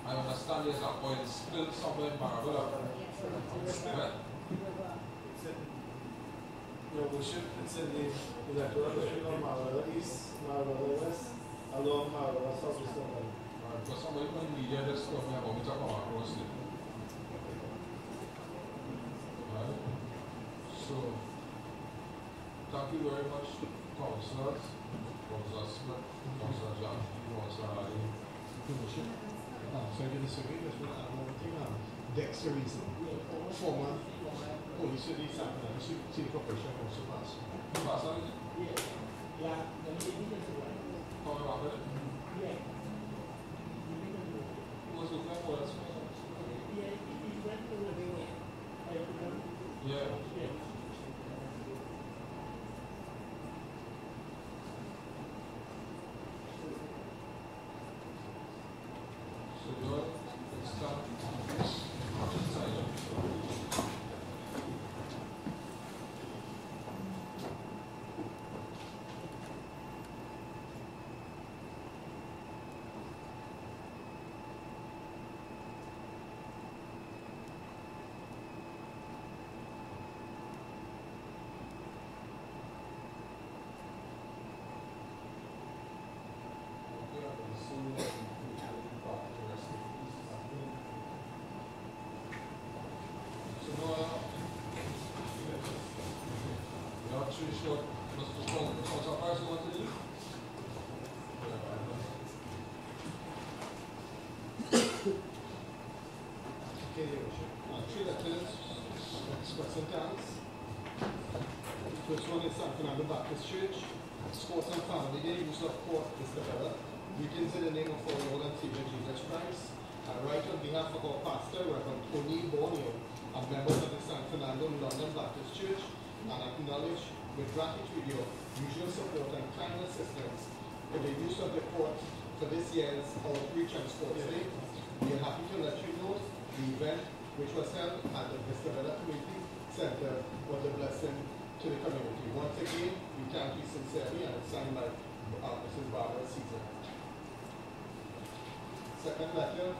I understand there's an oil spill somewhere in Marabella. Right? Your worship, it's in the electoral district of Marabella East, Marabella West, along Marabella South East. Because somebody from the media just told me about me to come across it. Right? So, thank you very much, councillors, Councillor Smith, Councillor John, Councillor Ali. So you disagree, just want to add one thing. Dexter Reason, former police city Sando, city corporation also passed. Pass on it? Yeah. How about it? Yeah. Who was looking for us? Yeah, he went to the way. Yeah. So you're starting Three letters expressing thanks. First one is San Fernando Baptist Church, Sports and Family Day, use of court, Mr. Bella. Greetings in the name of our Lord and Savior Jesus Christ. I write on behalf of our pastor, Reverend Tony Borneo, and members of the San Fernando London Baptist Church, and acknowledge with gratitude your usual support and kind assistance for the use of the court for this year's Outreach and Sports Day. We are happy to let you know the event which was held at the Vista Community Center was a blessing to the community. Once again, we thank you sincerely, and it's signed by Mrs. Barbara Caesar. Second letter,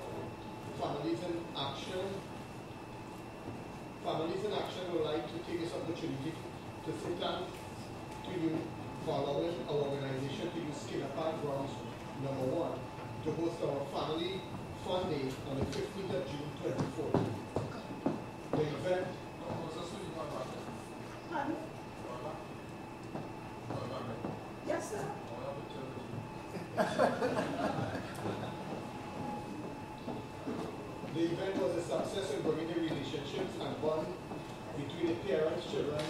Families in Action. Families in Action would like to take this opportunity to say thanks to you for allowing our organization to use Skinner Park grounds number 1 to host our Family Fun Day on the 15th of June 2014. The event Yes, sir. The event was a success in bringing the relationships and bond between the parents, children,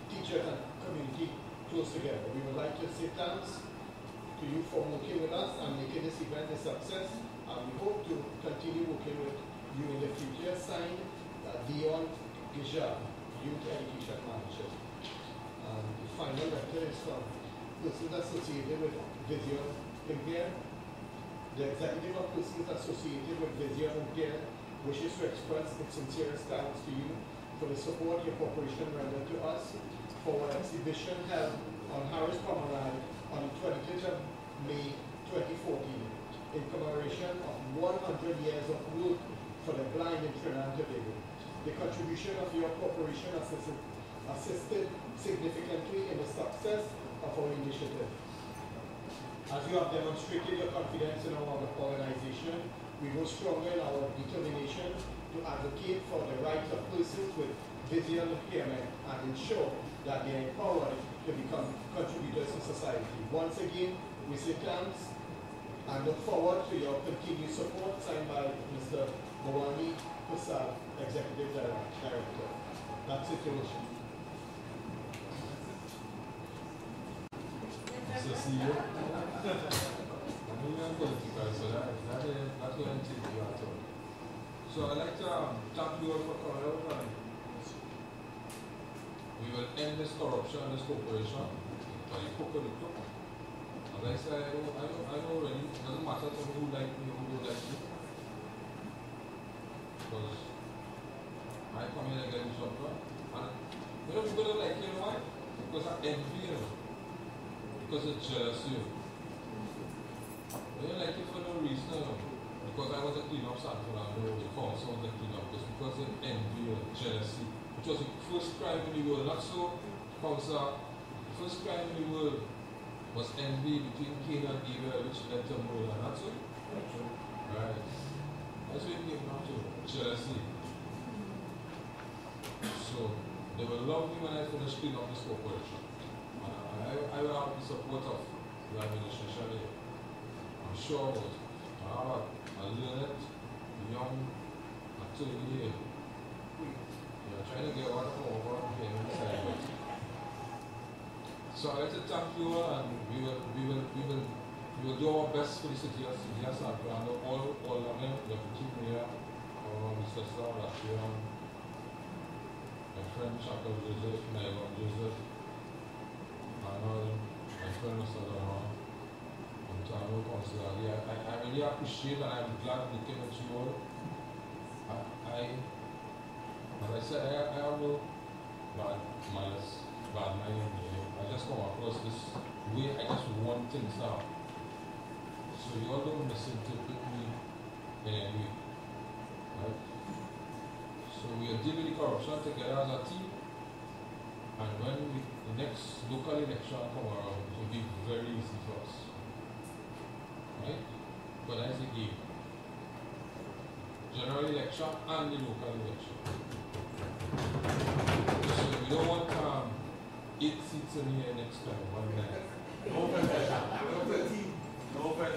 teachers, and community close together. We would like to say thanks to you for working with us and making this event a success, and we hope to continue working with you in the future. Signed, Dion Gija, Youth Education Manager. The final letter is from persons associated with vision impaired. The executive of persons associated with vision impaired wishes to express its sincerest thanks to you for the support your corporation rendered to us for our exhibition held on Harris Promenade on the 20th of May 2014 in commemoration of 100 years of work for the blind in Trinidad and Tobago. The contribution of your corporation assisted significantly in the success of our initiative. As you have demonstrated your confidence in our organization, we go stronger in our determination to advocate for the rights of persons with visual impairment and ensure that they are empowered to become contributors to society. Once again, we say thanks and look forward to your continued support. Signed by Mr. Bawani Prasad, Executive Director. That's it, Your Worship. So see you. I'm political, so that's what I'm taking you at all. So I'd like to thank you all for coming out, and we will end this corruption and this corporation by the cook or the cook. As I said, I know already, it doesn't matter to me who like me or who don't like me. Because I come here and get the job done. And you know, people don't like you, know why? Because I envy you. Because it's jealousy. They don't like it for no reason. because I was a clean up San Fernando, the council was a clean up, because of envy and jealousy, which was the first crime in the world. Not so, council, the first crime in the world was envy between Cain and Abel, which led to murder. Not so? Right. That's what it came down to, jealousy. So, they will love me when I finish cleaning up this corporation. I will have the support of the administration here. I'm sure about it. I learned it young at 30 years. You're trying to get one over here inside. So I'd like to thank you all, and we will do our best for the city of San Fernando. All of them, the team here, Mr. Star, my friend Chaka Joseph, Naivan Joseph, Arnold, my friend Mr. Laurent, and Tano Consulari. I really appreciate, and I'm glad we came with you all. As I said, I have no bad malice, bad mind. I just come across this way, I just want things out. So you all don't misinterpret me in any way. Right? So we are dealing with corruption together as a team, and when the next local election come around, it will be very easy for us. Right? But that's the game. General election and the local election. So we don't want 8 seats in here next time, one night. No offense, no offense.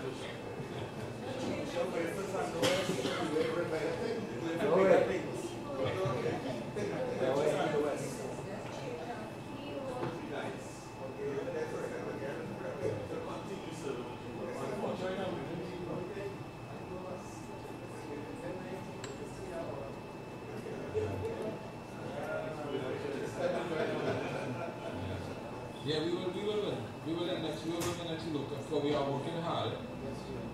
Yeah, we will win. We will win next local. So we are working hard.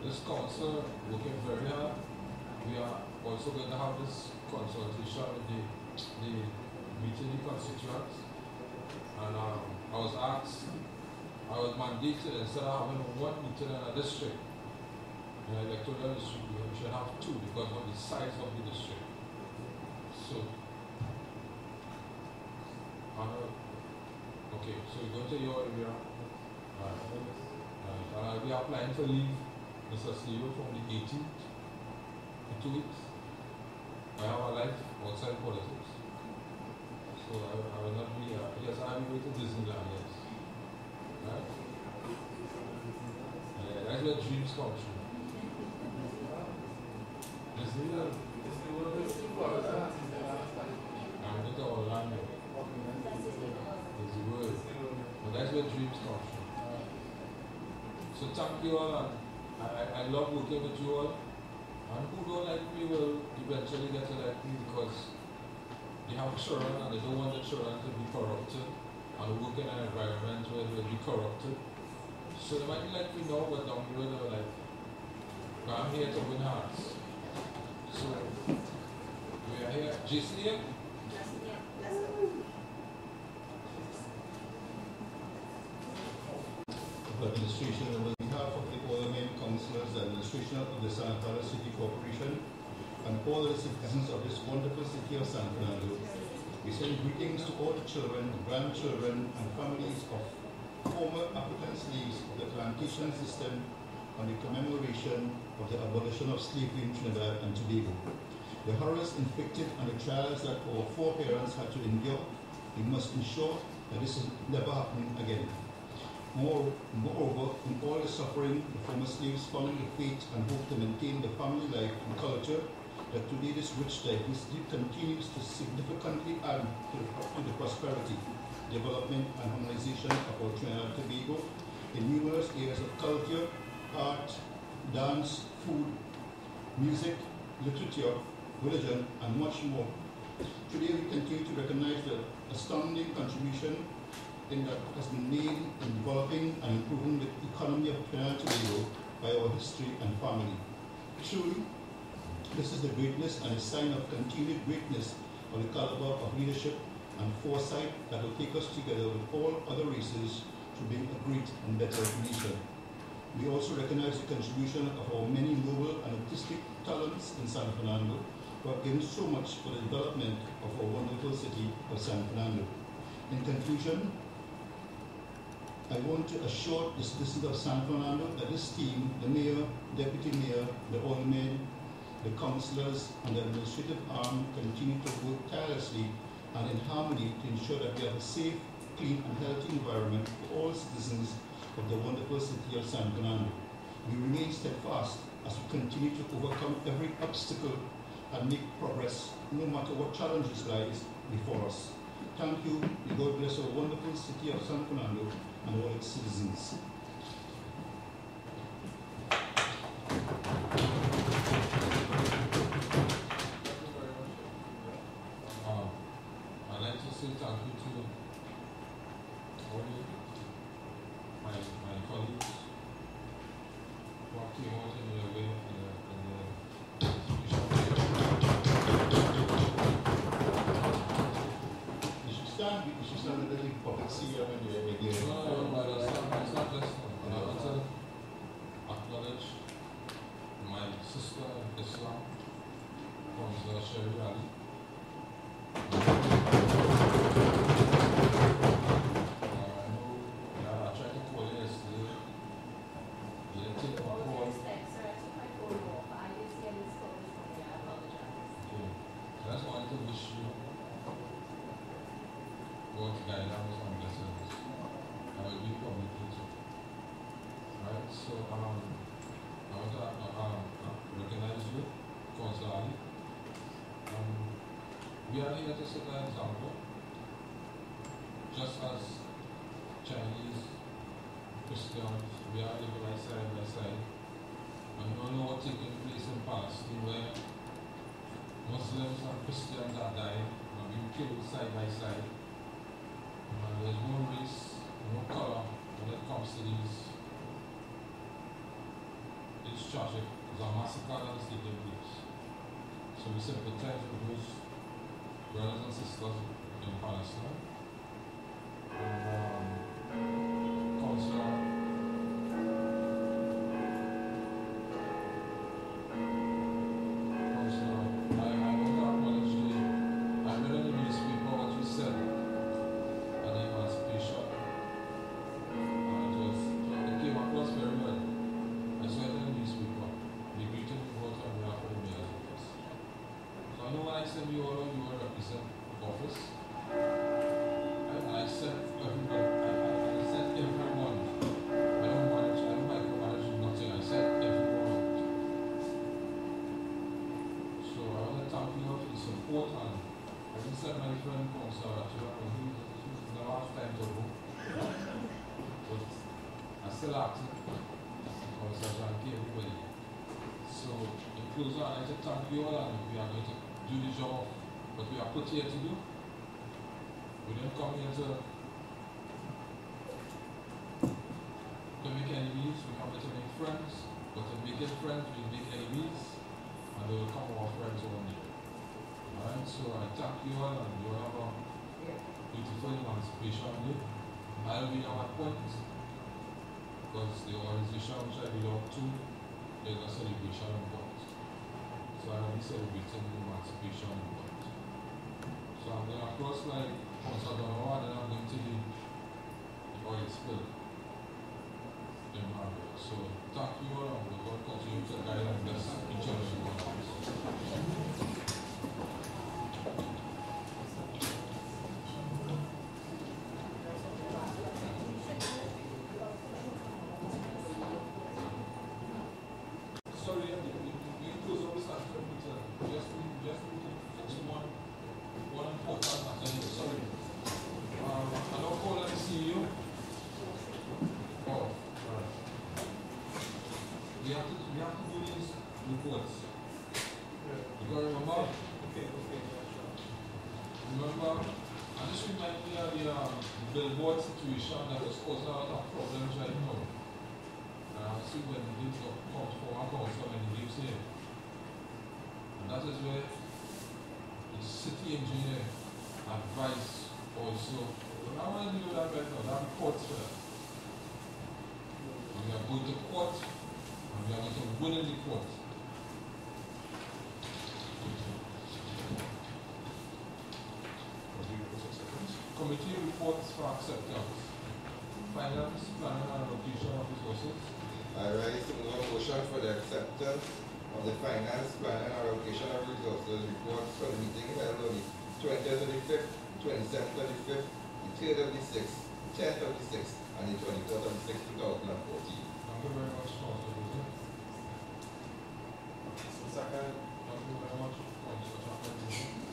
This council working very hard. We are also going to have this consultation with the meeting the constituents. And I was mandated, instead of having one meeting in a district, in an electoral district, we should have 2 because of the size of the district. So, okay, so we go to your area. I'll be applying for leave, Mr. CEO, from the 18th to 2 weeks. I have a life outside politics. So I will not be, yes, I'll be going to Disneyland, yes. Right? That's where dreams come true. Disneyland. I'm going to Orlando. It's the word. But that's where dreams come from. So thank you all, and I love working with you all. And who don't like me will eventually get to like me because they have children and they don't want the children to be corrupted and work in an environment where they will be corrupted. So they might be like me now, but down the road they were like, I'm here to win hearts. So we are here. Jason here? Administration, on behalf of the Parliament, councillors, and administration of the San Fernando City Corporation, and all the citizens of this wonderful city of San Fernando, we send greetings to all the children, grandchildren, and families of former African slaves of the plantation system on the commemoration of the abolition of slavery in Trinidad and Tobago. The horrors inflicted and the trials that our foreparents had to endure, we must ensure that this is never happening again. Moreover, in all the suffering, the former slaves found the faith and hope to maintain the family life and culture, that today this rich diversity continues to significantly add to the prosperity, development, and harmonization of our Trinidad and Tobago in numerous areas of culture, art, dance, food, music, literature, religion, and much more. Today we continue to recognize the astounding contribution that has been made in developing and improving the economy of Trinidad and Tobago by our history and family. Truly, this is the greatness and a sign of continued greatness of the caliber of leadership and foresight that will take us together with all other races to build a great and better nation. We also recognize the contribution of our many noble and artistic talents in San Fernando who have given so much for the development of our wonderful city of San Fernando. In conclusion, I want to assure the citizens of San Fernando that this team, the mayor, deputy mayor, the aldermen, the councillors, and the administrative arm continue to work tirelessly and in harmony to ensure that we have a safe, clean, and healthy environment for all citizens of the wonderful city of San Fernando. We remain steadfast as we continue to overcome every obstacle and make progress, no matter what challenges lies before us. Thank you. May God bless our wonderful city of San Fernando and all its citizens. I'd like to say thank you to all my colleagues who came out in their way in the You should stand a little public see you when you're beginning. No, it's not just I want to acknowledge my sister in Islam, Councillor Sherry Ali. I tried to call you yesterday. You didn't take my call. I just wanted to wish you God's guidance and blessings. I will be communicating. Alright, so I want to recognize you, Councillor Ali. We are here to set an example, just as Chinese, Christians, we are living right side by side. And we all know what's taking place in Palestine, where Muslims and Christians are dying and being killed side by side. And there's no race, no color when it comes to these. It's tragic. There's a massacre that is taking place. So we sympathize with those brothers and sisters in Palestine. And Councillor I want to acknowledge you. I read in the newspaper what you said at the emancipation. And it came across very well. I saw it in the newspaper. The greeting you brought on behalf of the mayor's office. So I know when I send you all, you will represent office. I said everyone. I said everyone. I don't micromanage nothing. I said everyone. So I want to thank you all for the support, and I just said my friend Councillor he's never have time to go. But I still ask him. Councillor thank you everybody. So in closing, I'd like to thank you all, and we are going to do the job what we are put here to do. We didn't come here to make enemies, we come here to make friends, but in making friends we make enemies, and they will come our friends one day. Alright, so I thank you all, and you all have a beautiful emancipation day. I'll be on my point, because the organization which I belong to, there's a celebration on point. So I'll be celebrating the emancipation on point. So I'm going to cross like Councillor Donovan, and I'm going to the oil spill in Margaret. So thank you all, and God continue to guide and bless each and every one of us. Sorry, we close up the statutory meeting. Just one important matter. Sorry. I don't call and see you. Oh, right. We have to do these reports. You got to remember? Remember, and this reminds me of the billboard situation that is causing a lot of problems right now. See when the lives of former council and the lives here. And that is where the city engineer advice also. I want to do that right now, that courts for that. And we are going to court, and we are going to win in the court. So I want to say we between the court. And we are going to do the job, but we are put here to do. We didn't come here to reports for acceptance. Finance, planning and allocation of resources. I rise to move a motion for the acceptance of the finance, planning and allocation of resources reports for the meeting held on the 20th of the 5th, 27th of the 5th, the 3rd of the 6th, 10th of the 6th, and the 24th of the 6th, 2014. Thank you very much, Councillor Joseph. Second. Thank you very much, Councillor Chaplain.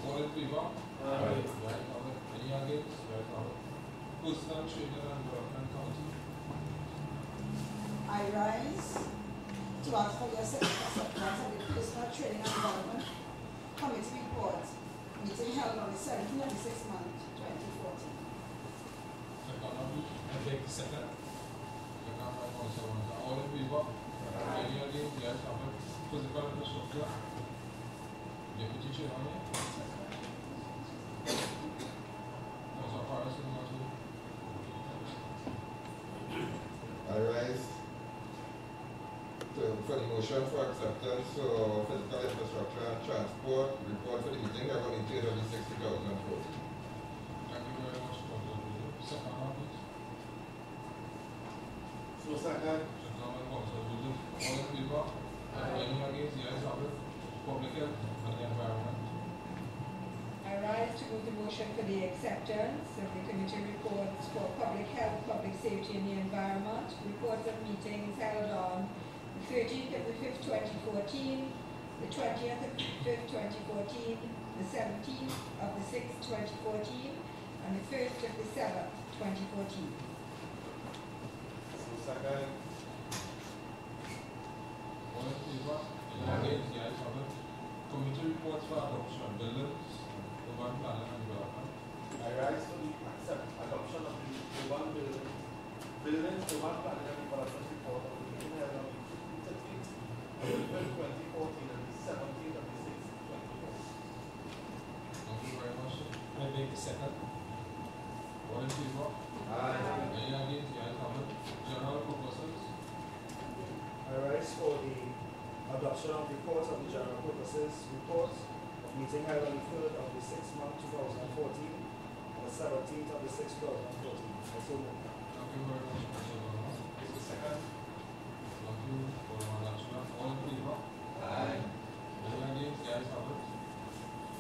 All in favor? Aye. Right, any against? Right, Personal Training and Development Council. I rise to ask for your acceptance of the Personal Training and Development Committee report, meeting held on the 17th of the 6th month, 2014. I take the second. All in favor? Any against? Yes, physical infrastructure. Deputy Chairman. I rise for the motion for acceptance of physical infrastructure and transport report for the meeting held on the 3rd of the 6th, 2014. Thank you very much, Second one, please. So second. All in favor? Any against? Yes, Public Health and the Environment. I rise to move the motion for the acceptance of the committee reports for public health, public safety and the environment, reports of meetings held on the 13th of the 5th, 2014, the 20th of the 5th, 2014, the 17th of the 6th, 2014, and the 1st of the 7th, 2014. So second. All in favor? Any against? Yes, committee reports for adoption. Buildings, urban planning and development. I rise for the adoption of the urban building, urban planning and development report of the meeting held on the 13th of the 5th, 2014 and the 17th of the 6th, 2014. Thank you very much. I make the second. All in favor? Aye. Any against? Yes, general purposes. I rise for the adoption of reports of the general purposes reports of meeting held on the 3rd of the 6th month, 2014, and the 17th of the 6th, 2014. I so move. Thank you very much, Mr. Donald. Second. Thank you for the announcement. All in favor? Aye. Any against? Yes,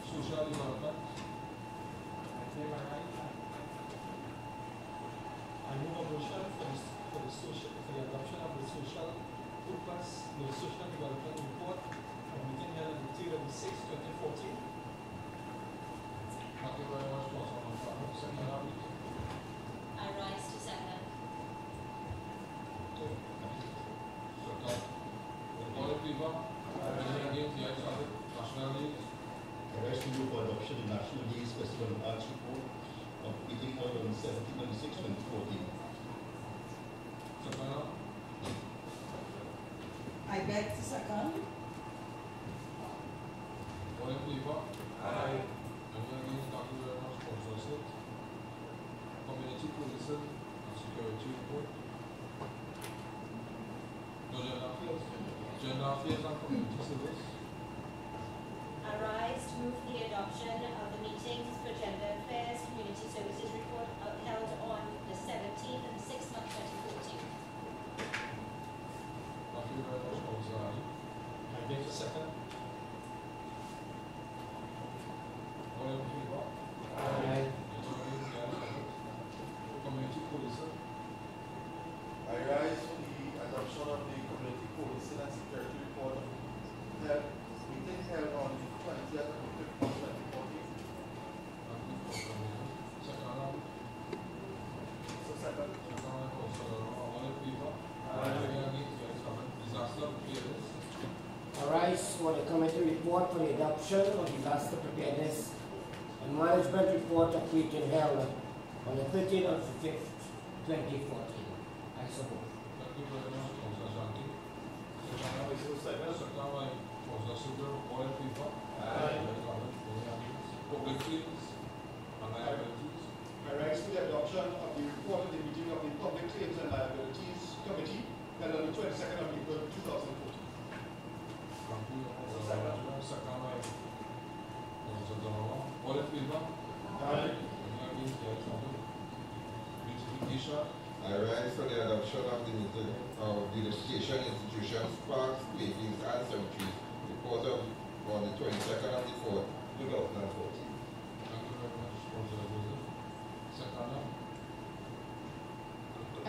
social development. I move a motion for the adoption of the social purpose, the social development report of meeting held on the 3rd of the 6th, 2014. Thank you very much, Councilman Farmer. Second, please. I rise to second. All in favor? Any against? Yes, national news. I rise to move for adoption of the National Days Festival of Arts report of meeting held on the 17th of the 6th, 2014. Second. I beg to second. All in favor? Aye. Any against? Thank you very much, Councilor Smith. Community policing and security report. Gender affairs and community service. I rise to move the adoption of the meetings for gender affairs, community services report held on the 17th and 6th month, 2014. Thank you very much, Councilor Ali. I make the second. All in favor? Aye. Community policing. I rise for the adoption of the community policing and security report held meeting held on the 20th of the 5th of 2014. Second. So second. All in favor? Any against? Yes, disaster preparedness. Arise for the committee report for the adoption of disaster preparedness and management report of meeting held on the 13th of the 5th, 2014. I support. Thank you very much, Councilor Shanti. Second by Councilor Sugar. All in favor? Aye. Public claims and liabilities. I rise for the adoption of the report of the meeting of the Public Claims and Liabilities Committee held on the 22nd of April, 2014. Thank you. Second by Councilor Donald. All in favor? Aye. Any against? Yes, Shah. I rise for the adoption of the meeting of the education institutions, parks, playfields, and cemeteries, report on the 22nd of the 4th, 2014. Thank you very much, Councillor Joseph. Second.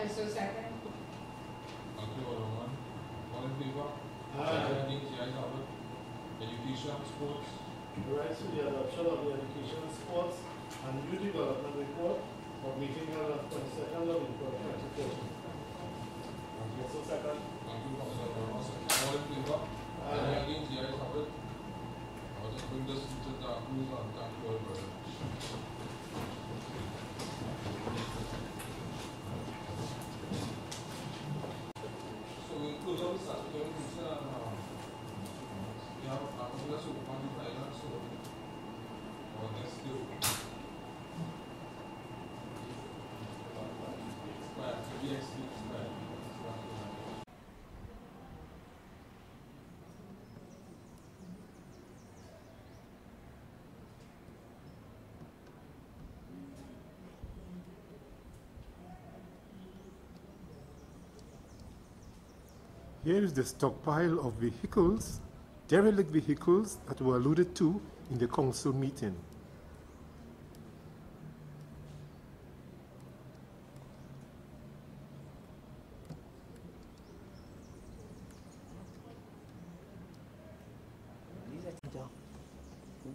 I so second. Thank you, Alderman. All in favor? Aye. Against, the ayes have it. Education, sports. I rise for the adoption of the education, sports, and youth development report of meeting held on 22nd of April 2014. Thank you. So second. Thank you, Councillor Alderman. All in favor? Aye. Against, the ayes have it. I'll just bring this to the close and thank you all very much. So we close out the statutory meeting and we have a particular supervising finance, so our next day. Here is the stockpile of vehicles, derelict vehicles that were alluded to in the council meeting.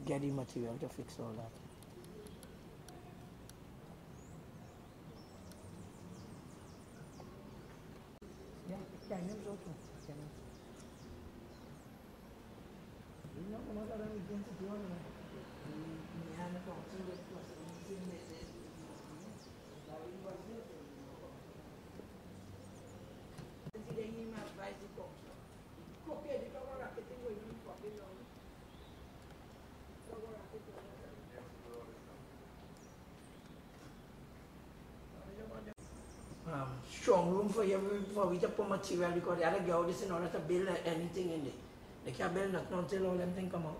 Get the material to fix all that. Yeah, can you also? Can you? You know, come on, I'm going to do it. Strong room for we to put material because the other girl is in order to build anything in it. They can't build nothing until all them things come out.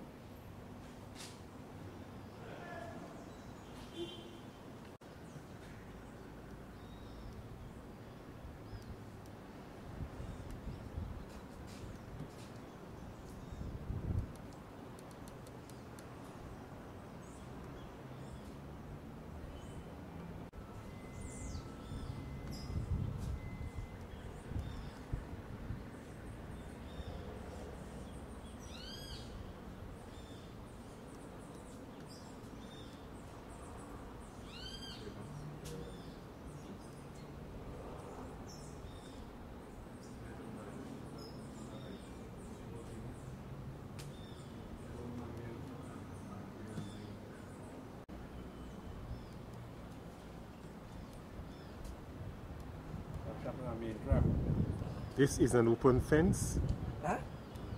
This is an open fence. Huh?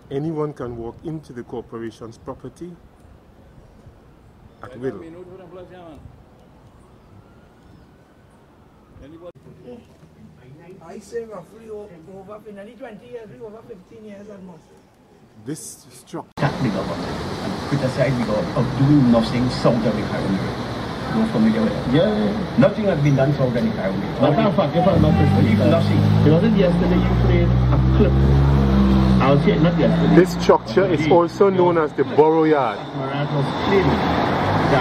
Anyone can walk into the corporation's property at will. I say roughly over 20 years, over 15 years and more. This structure. Attack the government and criticize the government of doing nothing south of the Caribbean. You're familiar with it? Yeah. Nothing has been done south of the Caribbean. Matter of fact, if I'm not mistaken, nothing. It wasn't yesterday you played a clip. I'll say it not yesterday. This structure is also known as the Borough Yard.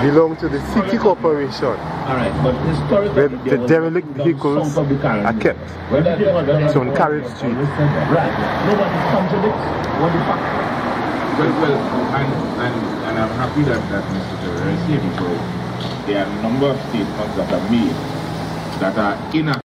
Belong to the City Corporation. Alright, but historically, where the derelict vehicles are kept. So on Carriage Street. Right. Nobody contradicts what the fact. Well, and I'm happy that Mr. Terrell is here because there are a number of statements that are made that are inaccurate.